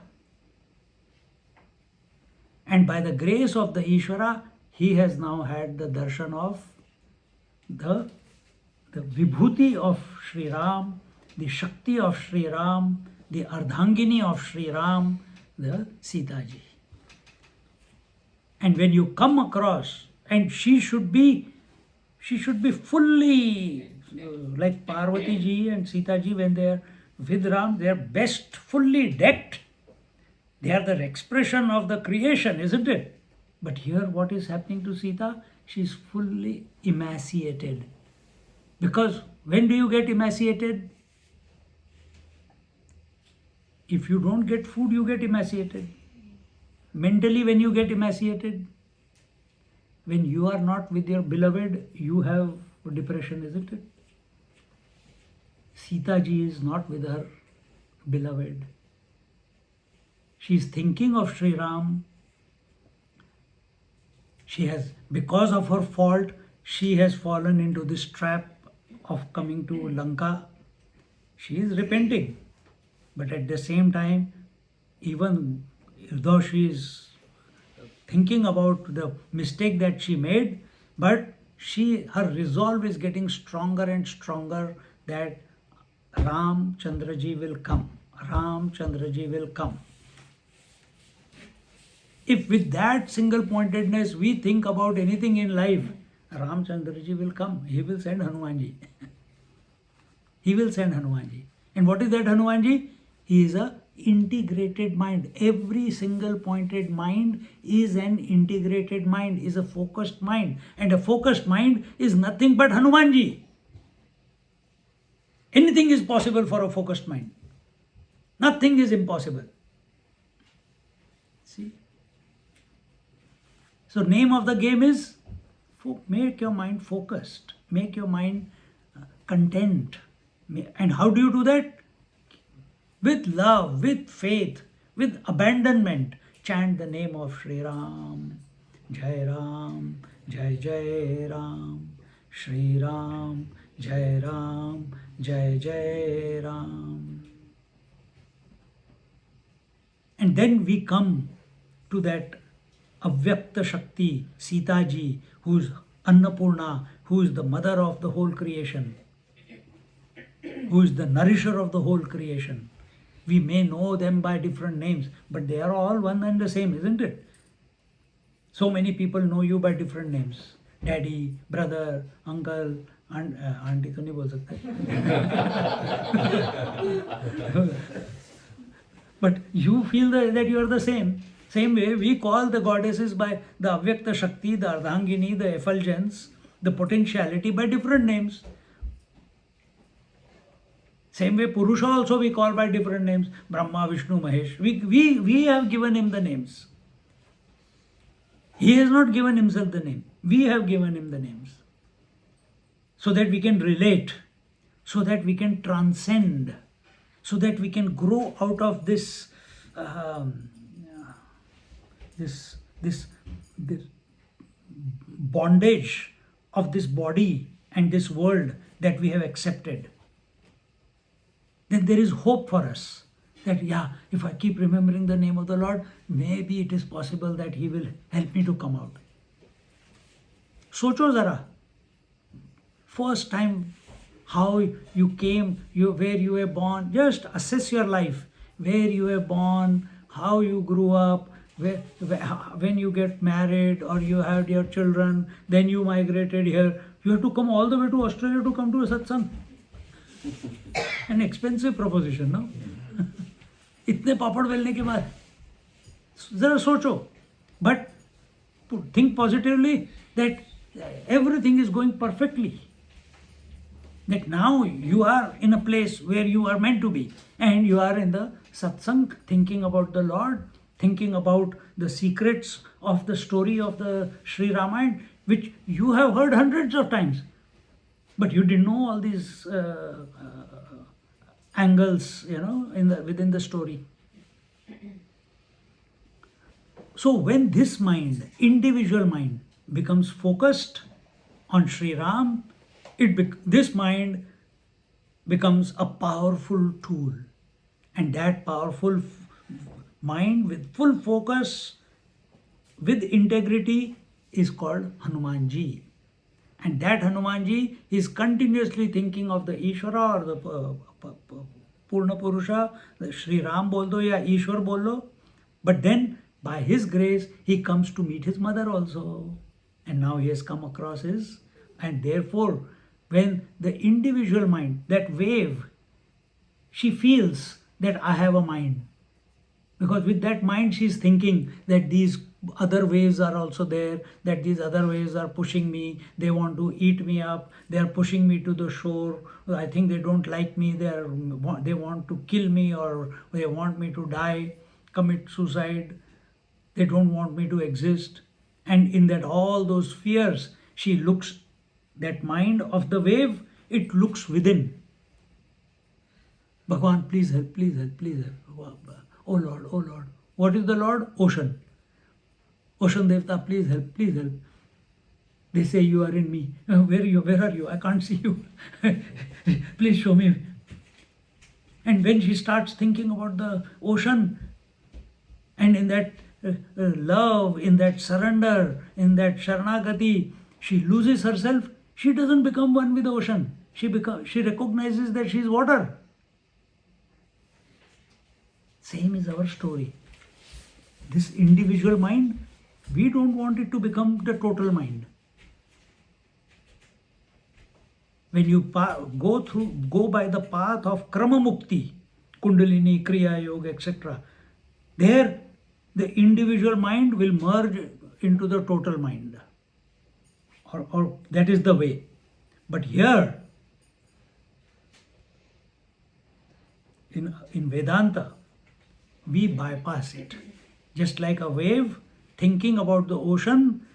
And by the grace of the Ishvara, he has now had the darshan of the vibhuti of Shri Ram, the Shakti of Shri Ram, the Ardhangini of Shri Ram, the Sita ji. And when you come across, and she should be fully like Parvati ji and Sita ji, when they are with Ram, they are best fully decked. They are the expression of the creation, isn't it? But here what is happening to Sita? She is fully emaciated. Because when do you get emaciated? If you don't get food, you get emaciated. Mentally, when you get emaciated, when you are not with your beloved, you have depression, isn't it? Sita ji is not with her beloved. She is thinking of Sri Ram. She has, because of her fault, she has fallen into this trap of coming to Lanka. She is repenting. But at the same time, even though she is thinking about the mistake that she made, but her resolve is getting stronger and stronger that Ram Chandraji will come. Ram Chandraji will come. If with that single pointedness we think about anything in life, Ram Chandraji will come. He will send Hanumanji. He will send Hanumanji. And what is that Hanumanji? He is a integrated mind. Every single pointed mind is an integrated mind, is a focused mind. And a focused mind is nothing but Hanumanji. Anything is possible for a focused mind. Nothing is impossible. See? So name of the game is make your mind focused. Make your mind content. And how do you do that? With love, with faith, with abandonment. Chant the name of Shri Ram. Jai Ram, Jai Jai Ram. Shri Ram, Jai Ram, Jai Jai Ram. And then we come to that Avyakta Shakti, Sita ji, who is Annapurna, who is the mother of the whole creation, who is the nourisher of the whole creation. We may know them by different names, but they are all one and the same, isn't it? So many people know you by different names. Daddy, brother, uncle, auntie तो नहीं बोल सकते. But you feel that you are the same. Same way, we call the goddesses by the Avyakta Shakti, the Ardhangini, the effulgence, the potentiality by different names. Same way, Purusha also we call by different names. Brahma, Vishnu, Mahesh. We have given him the names. He has not given himself the name. We have given him the names. So that we can relate, so that we can transcend, so that we can grow out of this this bondage of this body and this world that we have accepted. Then there is hope for us that, yeah, if I keep remembering the name of the Lord, maybe it is possible that He will help me to come out. Socho zara. First time how you came, where you were born, just assess your life, where you were born, how you grew up, when you get married or you had your children, then you migrated here. You have to come all the way to Australia to come to a satsang. An expensive proposition, no? इतने पापड़ बेलने के बाद जरा सोचो, but think positively that everything is going perfectly. That now you are in a place where you are meant to be, and you are in the satsang, thinking about the Lord, thinking about the secrets of the story of the Sri Ramayana, which you have heard hundreds of times, but you didn't know all these angles, within the story. So when this mind, individual mind, becomes focused on Sri Ram, this mind becomes a powerful tool, and that powerful mind with full focus, with integrity, is called hanumanji. And that hanumanji is continuously thinking of the Ishvara or the Purna Purusha, the Sri Ram bol do ya Ishwar bol lo. But then by his grace he comes to meet his mother also, and now he has come across his, and therefore when the individual mind, that wave, she feels that I have a mind, because with that mind she is thinking that these other waves are also there, that these other waves are pushing me, they want to eat me up, they are pushing me to the shore, I think they don't like me, they want to kill me, or they want me to die, commit suicide, they don't want me to exist. And in that all those fears, she looks, that mind of the wave, it looks within. Bhagavan, please help, please help, please help. Oh Lord, oh Lord. What is the Lord? Ocean. Ocean Devta, please help, please help. They say you are in me. Where are you? I can't see you. Please show me. And when she starts thinking about the ocean, and in that love, in that surrender, in that sharanagati, she loses herself. She doesn't become one with the ocean. She recognizes that she is water. Same is our story. This individual mind, we don't want it to become the total mind. When you go by the path of Krama Mukti, Kundalini, Kriya Yoga, etc., there the individual mind will merge into the total mind. Or that is the way. But here, in Vedanta, we bypass it. Just like a wave, thinking about the ocean,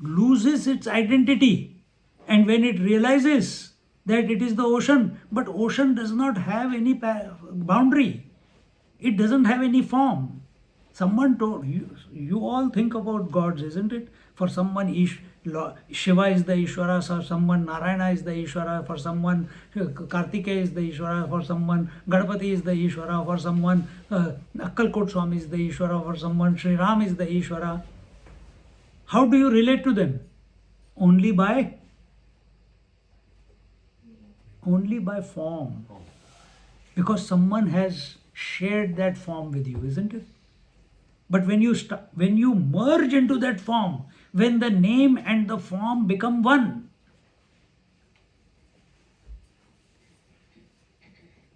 loses its identity. And when it realizes that it is the ocean, but ocean does not have any boundary. It doesn't have any form. Someone told you all think about gods, isn't it? For someone, Shiva is the Ishvara, for someone Narayana is the Ishvara, for someone Kartikeya is the Ishvara, for someone Ganapati is the Ishvara, for someone Akkalkot Swami is the Ishvara, for someone Sri Ram is the Ishvara. How do you relate to them? Only by form. Because someone has shared that form with you, isn't it? But when you merge into that form, when the name and the form become one,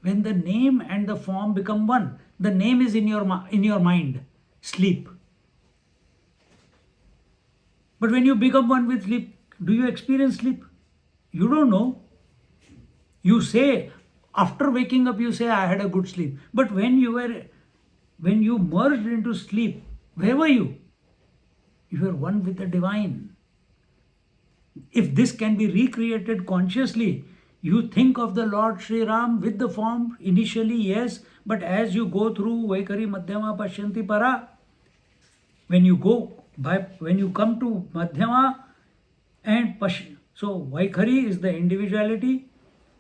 when the name and the form become one, the name is in your mind, sleep. But when you become one with sleep, do you experience sleep? You don't know. You say, after waking up, you say, I had a good sleep. But when you merged into sleep, where were you? You were one with the divine. If this can be recreated consciously, you think of the Lord Sri Ram with the form, initially, yes, but as you go through Vaikari Madhyama Pashyanti Para, when you come to Madhyama and so Vaikari is the individuality,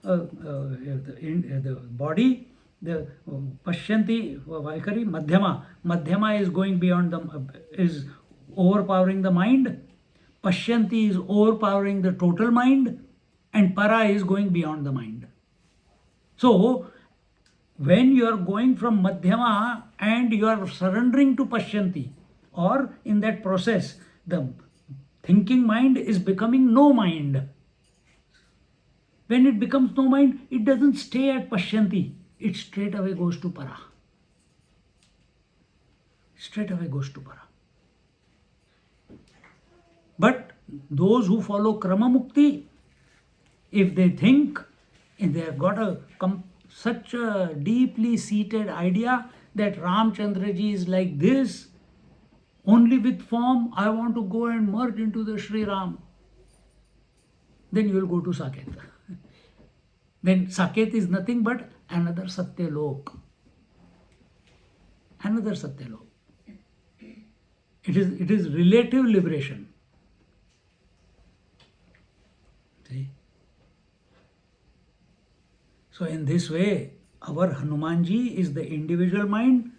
the body, the Pashyanti Vaikari Madhyama is going beyond is overpowering the mind. Pashyanti is overpowering the total mind, and Para is going beyond the mind. So, when you are going from Madhyama and you are surrendering to Pashyanti, or in that process, the thinking mind is becoming no mind. When it becomes no mind, it doesn't stay at Pashyanti, it straight away goes to Para. Straight away goes to Para. But those who follow Krama Mukti, if they think, and they have got such a deeply seated idea that Ramchandraji is like this, only with form, I want to go and merge into the Sri Ram, then you will go to Saket. Then Saket is nothing but another Satyalok. Another Satyalok. It is relative liberation. See? So in this way, our Hanumanji is the individual mind,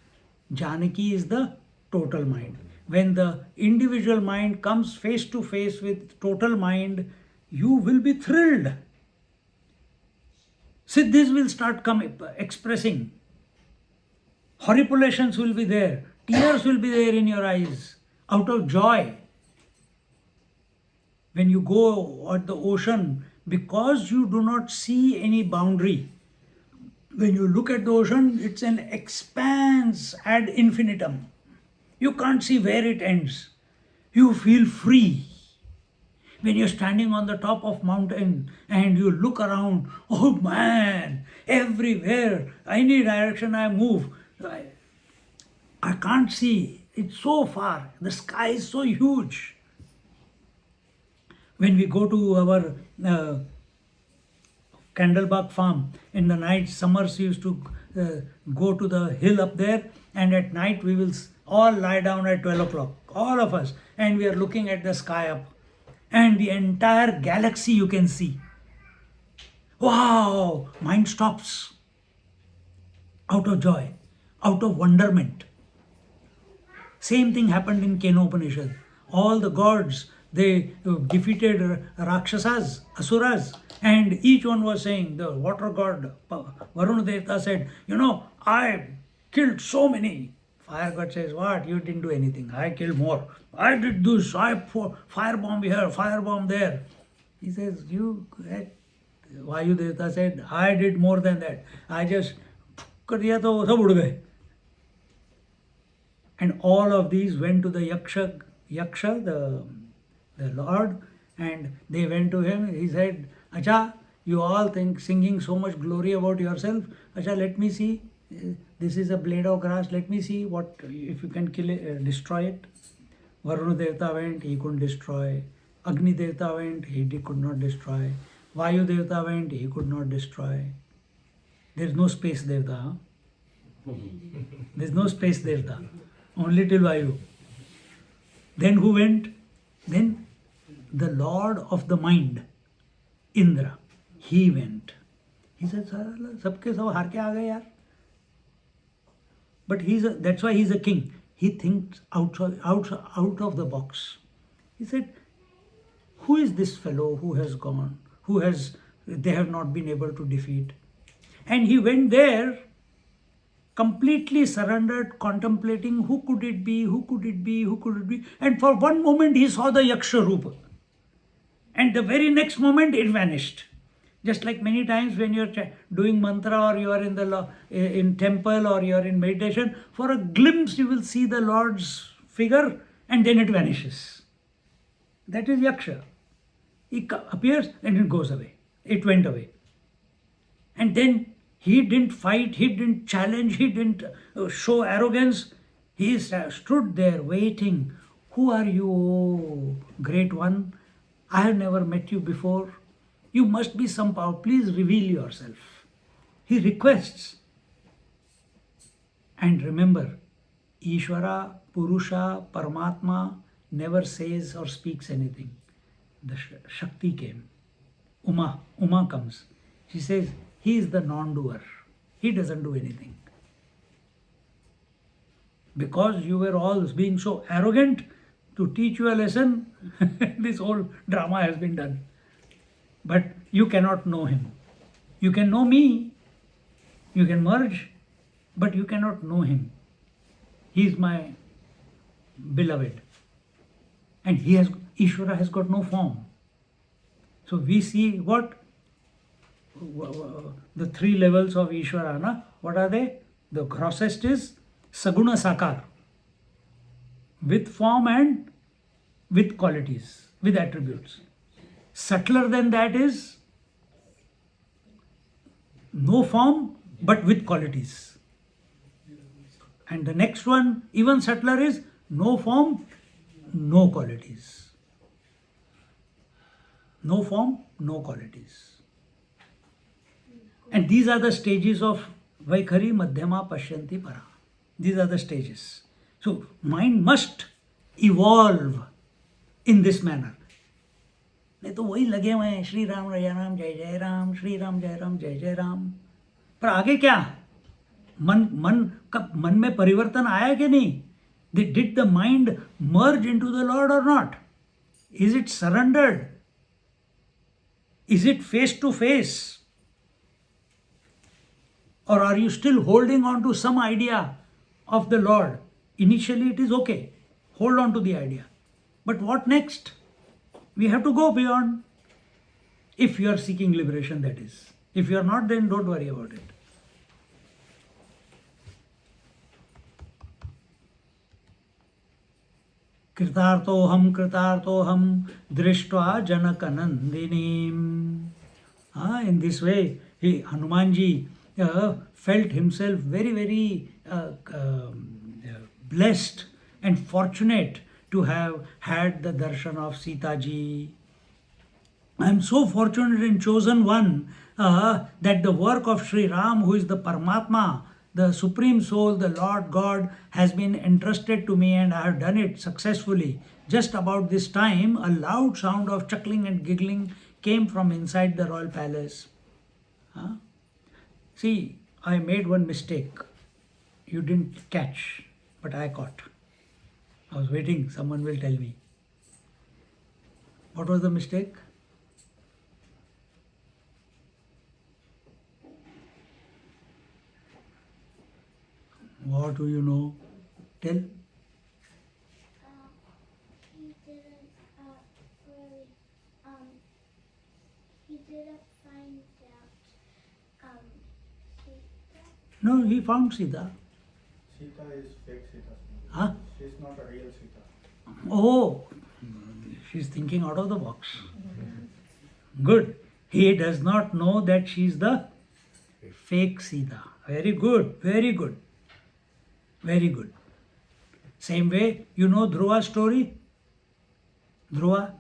Janaki is the total mind. When the individual mind comes face to face with total mind, you will be thrilled. Siddhis will start expressing. Horripulations will be there. Tears will be there in your eyes out of joy. When you go at the ocean, because you do not see any boundary, when you look at the ocean, it's an expanse ad infinitum. You can't see where it ends. You feel free. When you're standing on the top of mountain and you look around, oh man, everywhere, any direction I move, I can't see. It's so far. The sky is so huge. When we go to our Candlebark farm, in the night, summers used to go to the hill up there, and at night we will all lie down at 12 o'clock, all of us, and we are looking at the sky up, and the entire galaxy you can see. Wow! Mind stops out of joy, out of wonderment. Same thing happened in Kenopanishad. All the gods, they defeated Rakshasas, Asuras, and each one was saying, the water god Varuna Devata said, I killed so many. Fire god says, what? You didn't do anything. I killed more. I did this. I firebomb here, firebomb there. He says, Vayu Devata said, I did more than that. I just कर दिया तो सब उड़ गए. And all of these went to the Yaksha, the Lord, and they went to him. He said, Acha, you all think singing so much glory about yourself. Acha, let me see. This is a blade of grass. Let me see what if you can kill it, destroy it. Varuna Devata went, he couldn't destroy. Agni Devata went, he could not destroy. Vayu Devata went, he could not destroy. There is no space Devata. Huh? There is no space Devata. Only till Vayu. Then who went? Then the Lord of the mind, Indra, he went. He said, सबके सब हार के आ गए यार. But that's why he's a king. He thinks out of the box. He said, who is this fellow who has gone, they have not been able to defeat? And he went there, completely surrendered, contemplating who could it be. And for one moment he saw the Yaksha Rupa. And the very next moment it vanished. Just like many times when you're doing mantra or you are in temple or you are in meditation, for a glimpse you will see the Lord's figure and then it vanishes. That is Yaksha. He appears and it goes away. It went away. And then he didn't fight, he didn't challenge, he didn't show arrogance. He stood there waiting. Who are you, oh, great one? I have never met you before. You must be some power. Please reveal yourself. He requests. And remember, Ishvara, Purusha, Paramatma never says or speaks anything. The Shakti came. Uma comes. She says, he is the non-doer. He doesn't do anything. Because you were all being so arrogant to teach you a lesson, this whole drama has been done. But you cannot know him. You can know me, you can merge, but you cannot know him. He is my beloved. And Ishvara has got no form. So we see what? The three levels of Ishvara. Na? What are they? The grossest is Saguna Sakar. With form and with qualities, with attributes. Subtler than that is no form but with qualities. And the next one, even subtler, is no form, no qualities. No form, no qualities. And these are the stages of Vaikhari, Madhyama, Pashyanti, Para. These are the stages. So mind must evolve in this manner. नहीं तो वही लगे हुए हैं श्री राम जय राम जय जय राम, श्री राम जय जय राम. पर आगे क्या? मन में परिवर्तन आया कि नहीं? Did the mind merge into the Lord or not? Is it surrendered? Is it face to face? Or are you still holding on to some idea of the Lord? Initially it is okay. Hold on to the idea. But what next? We have to go beyond. If you are seeking liberation, that is. If you are not, then don't worry about it. Kritartoham drishtva janakanandinim. In this way, Hanumanji felt himself very, very blessed and fortunate to have had the darshan of Sita ji. I am so fortunate and chosen one that the work of Sri Ram, who is the Paramatma, the Supreme Soul, the Lord God, has been entrusted to me and I have done it successfully. Just about this time, a loud sound of chuckling and giggling came from inside the royal palace. See, I made one mistake. You didn't catch, but I caught. I was waiting, someone will tell me. What was the mistake? What do you know? Tell. He didn't really, he didn't find out, Sita. No, he found Sita. Sita is fake Sita. Huh? She's not a real Sita. Oh, she's thinking out of the box. Good. He does not know that she's the fake Sita. Very good, very good. Very good. Same way, you know Dhruva's story? Dhruva?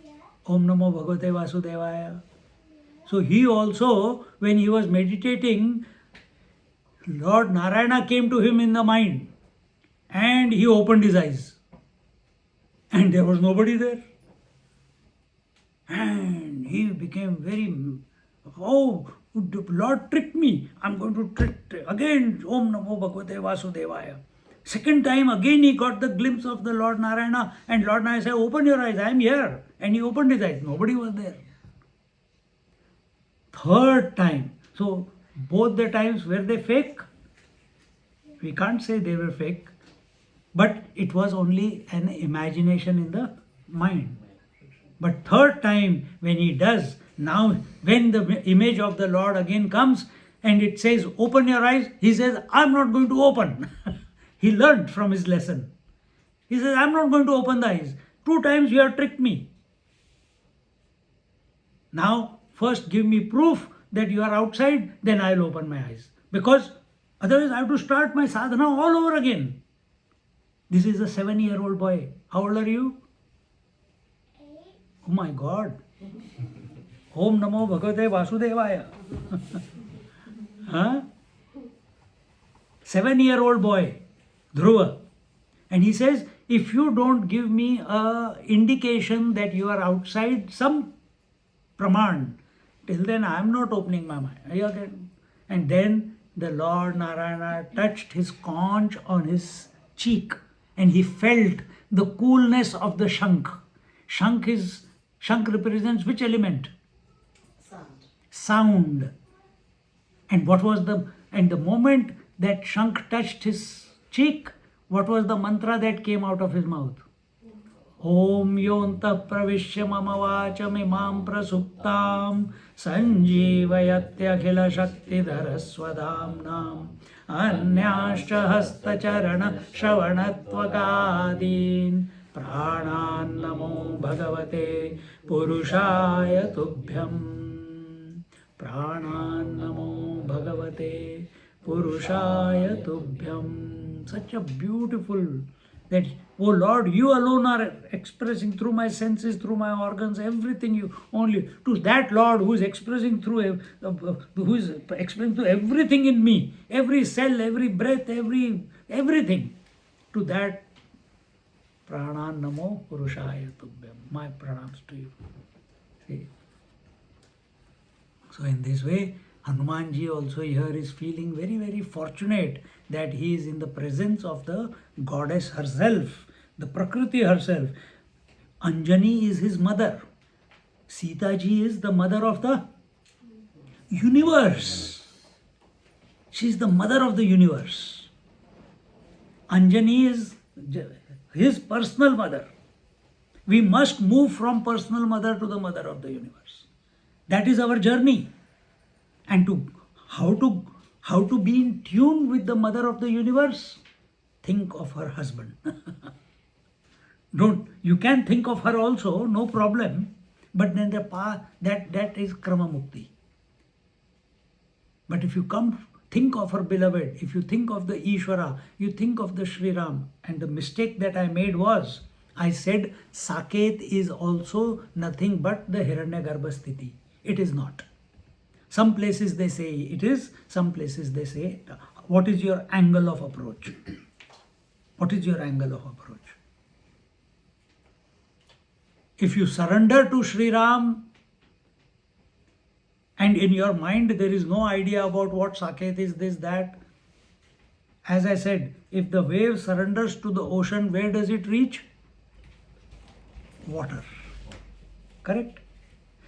Yeah. Om Namo Bhagavate Vasudevaya. So he also, when he was meditating, Lord Narayana came to him in the mind and he opened his eyes. And there was nobody there. And he became very, oh, the Lord tricked me. I'm going to trick again. Om Namo Bhagavate Vasudevaya. Second time again he got the glimpse of the Lord Narayana and Lord Narayana said, open your eyes, I am here. And he opened his eyes. Nobody was there. Third time. So both the times were they fake? We can't say they were fake. But it was only an imagination in the mind. But third time when he does, now when the image of the Lord again comes and it says open your eyes, he says I'm not going to open. He learned from his lesson. He says I'm not going to open the eyes. 2 times you have tricked me. Now, first give me proof that you are outside, then I will open my eyes. Because otherwise I have to start my sadhana all over again. This is a 7-year-old boy. How old are you? 8. Oh my God. Om Namo Bhagavate Vasudevaya. Huh? 7-year-old boy, Dhruva. And he says, if you don't give me a indication that you are outside, some praman, till then I am not opening my mind. And then the Lord Narayana touched his conch on his cheek and he felt the coolness of the Shankh. Shankh represents which element? Sound. And the moment that Shankh touched his cheek, what was the mantra that came out of his mouth? Om yonta pravishya mama vacham imam prasuptam sanjeevayathyakhila shakti dharaswadhamnam anyashcha hastacharana shravanatvakadin pranan namo bhagavate purushaya tubhyam pranan namo bhagavate purushaya tubhyam. Such a beautiful that, oh Lord, you alone are expressing through my senses, through my organs, everything you only. To that Lord who is expressing through everything in me, every cell, every breath, everything. To that, Pranan Namo Purushaya Tubhyam. My pranams to you. See? So in this way, Hanumanji also here is feeling very, very fortunate that he is in the presence of the goddess herself, the Prakriti herself. Anjani is his mother. Sita ji is the mother of the universe. She is the mother of the universe. Anjani is his personal mother. We must move from personal mother to the mother of the universe. That is our journey. And how to be in tune with the mother of the universe? Think of her husband. You can think of her also, no problem. But then the path that is Krama Mukti. But if you think of her beloved, if you think of the Ishvara, you think of the Sri Ram. And the mistake that I made was, I said Saket is also nothing but the Hiranyagarbha Sthiti. It is not. Some places they say it is, some places they say, what is your angle of approach? What is your angle of approach? If you surrender to Sri Ram and in your mind there is no idea about what Saket is, this, that, as I said, if the wave surrenders to the ocean, where does it reach? Water. Correct?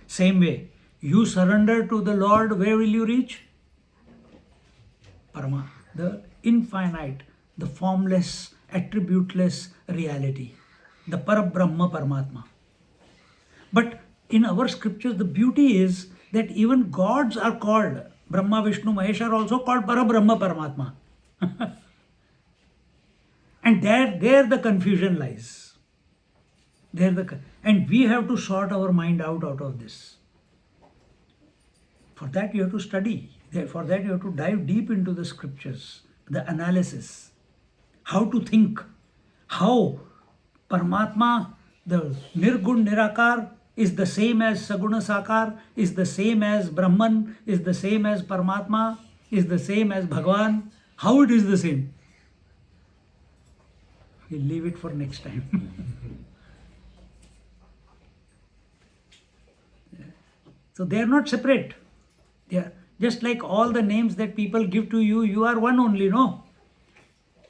Same way. You surrender to the Lord, where will you reach? Parama, the infinite, the formless, attributeless reality, the Parabrahma Paramatma. But in our scriptures, the beauty is that even gods are called, Brahma, Vishnu, Mahesh are also called Parabrahma Paramatma. And there the confusion lies. And we have to sort our mind out of this. For that you have to study. For that you have to dive deep into the scriptures, the analysis, how to think, how Paramatma, the Nirgun Nirakar, is the same as Saguna Sakar, is the same as Brahman, is the same as Paramatma, is the same as Bhagavan. How it is the same? We'll leave it for next time. So they are not separate. They are just like all the names that people give to you, you are one only, no?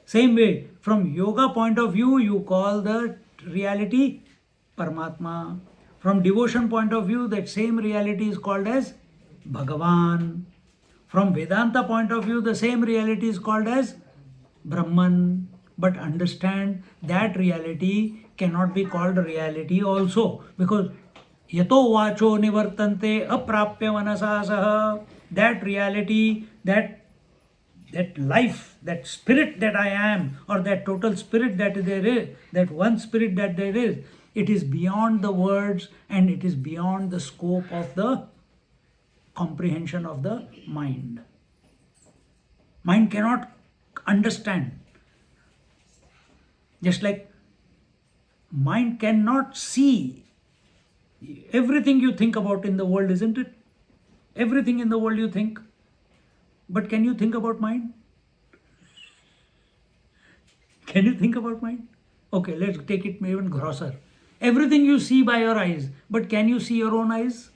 Same way, from yoga point of view, you call the reality Paramatma. From devotion point of view, that same reality is called as Bhagavan. From Vedanta point of view, the same reality is called as Brahman. But understand that reality cannot be called reality also, because yato vacho nivartante aprapya manasasaha, that reality, that life, that spirit that I am, or that total spirit that there is, that one spirit that there is, It is beyond the words and it is beyond the scope of the comprehension of the mind. Mind cannot understand. Just like mind cannot see everything you think about in the world, isn't it? Everything in the world you think. But can you think about mind? Can you think about mind? Okay, let's take it even grosser. Everything you see by your eyes, but can you see your own eyes?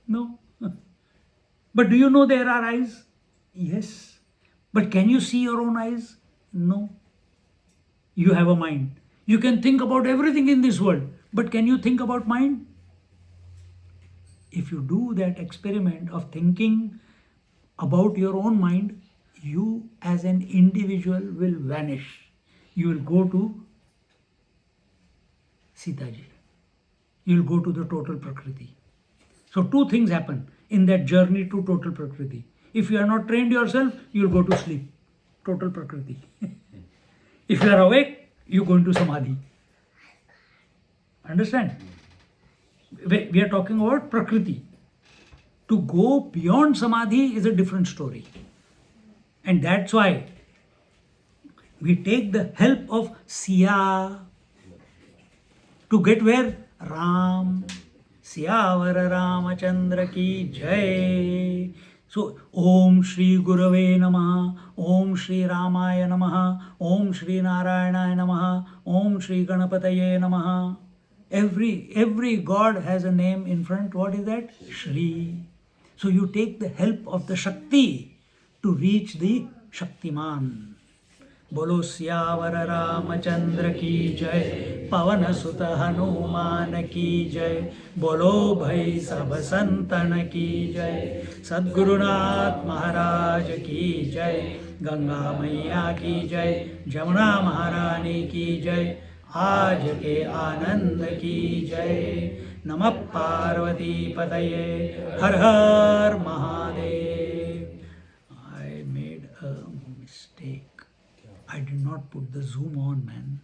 No. But do you know there are eyes? Yes. But can you see your own eyes? No. You have a mind. You can think about everything in this world, but can you think about mind? If you do that experiment of thinking about your own mind, you as an individual will vanish. You will go to Sita ji. You will go to the total Prakriti. So two things happen in that journey to total Prakriti. If you are not trained yourself, you will go to sleep. Total Prakriti. If you are awake, you go into Samadhi. Understand? We are talking about Prakriti. To go beyond Samadhi is a different story. And that's why we take the help of Siya to get where? Ram. Siyavara Ramachandra ki Jai. So, Om Shri Gurave Namaha, Om Shri Ramaya Namaha, Om Shri Narayana Namaha, Om Shri Ganapataye Namaha. Every God has a name in front. What is that? Shri. So you take the help of the Shakti to reach the Shaktiman. Bolo Siyavara Ramachandra ki Jai, Pavana Sutta Hanuman ki Jai, Bolo Bhai Sab Santan ki Jai, Sadgurunath Maharaj ki Jai, Ganga Maiya ki Jai, Jamuna Maharani ki Jai, आज के आनंद की जय. नमः पार्वती पतये. हर हर Mahadev. I made a mistake. I did not put the zoom on, man.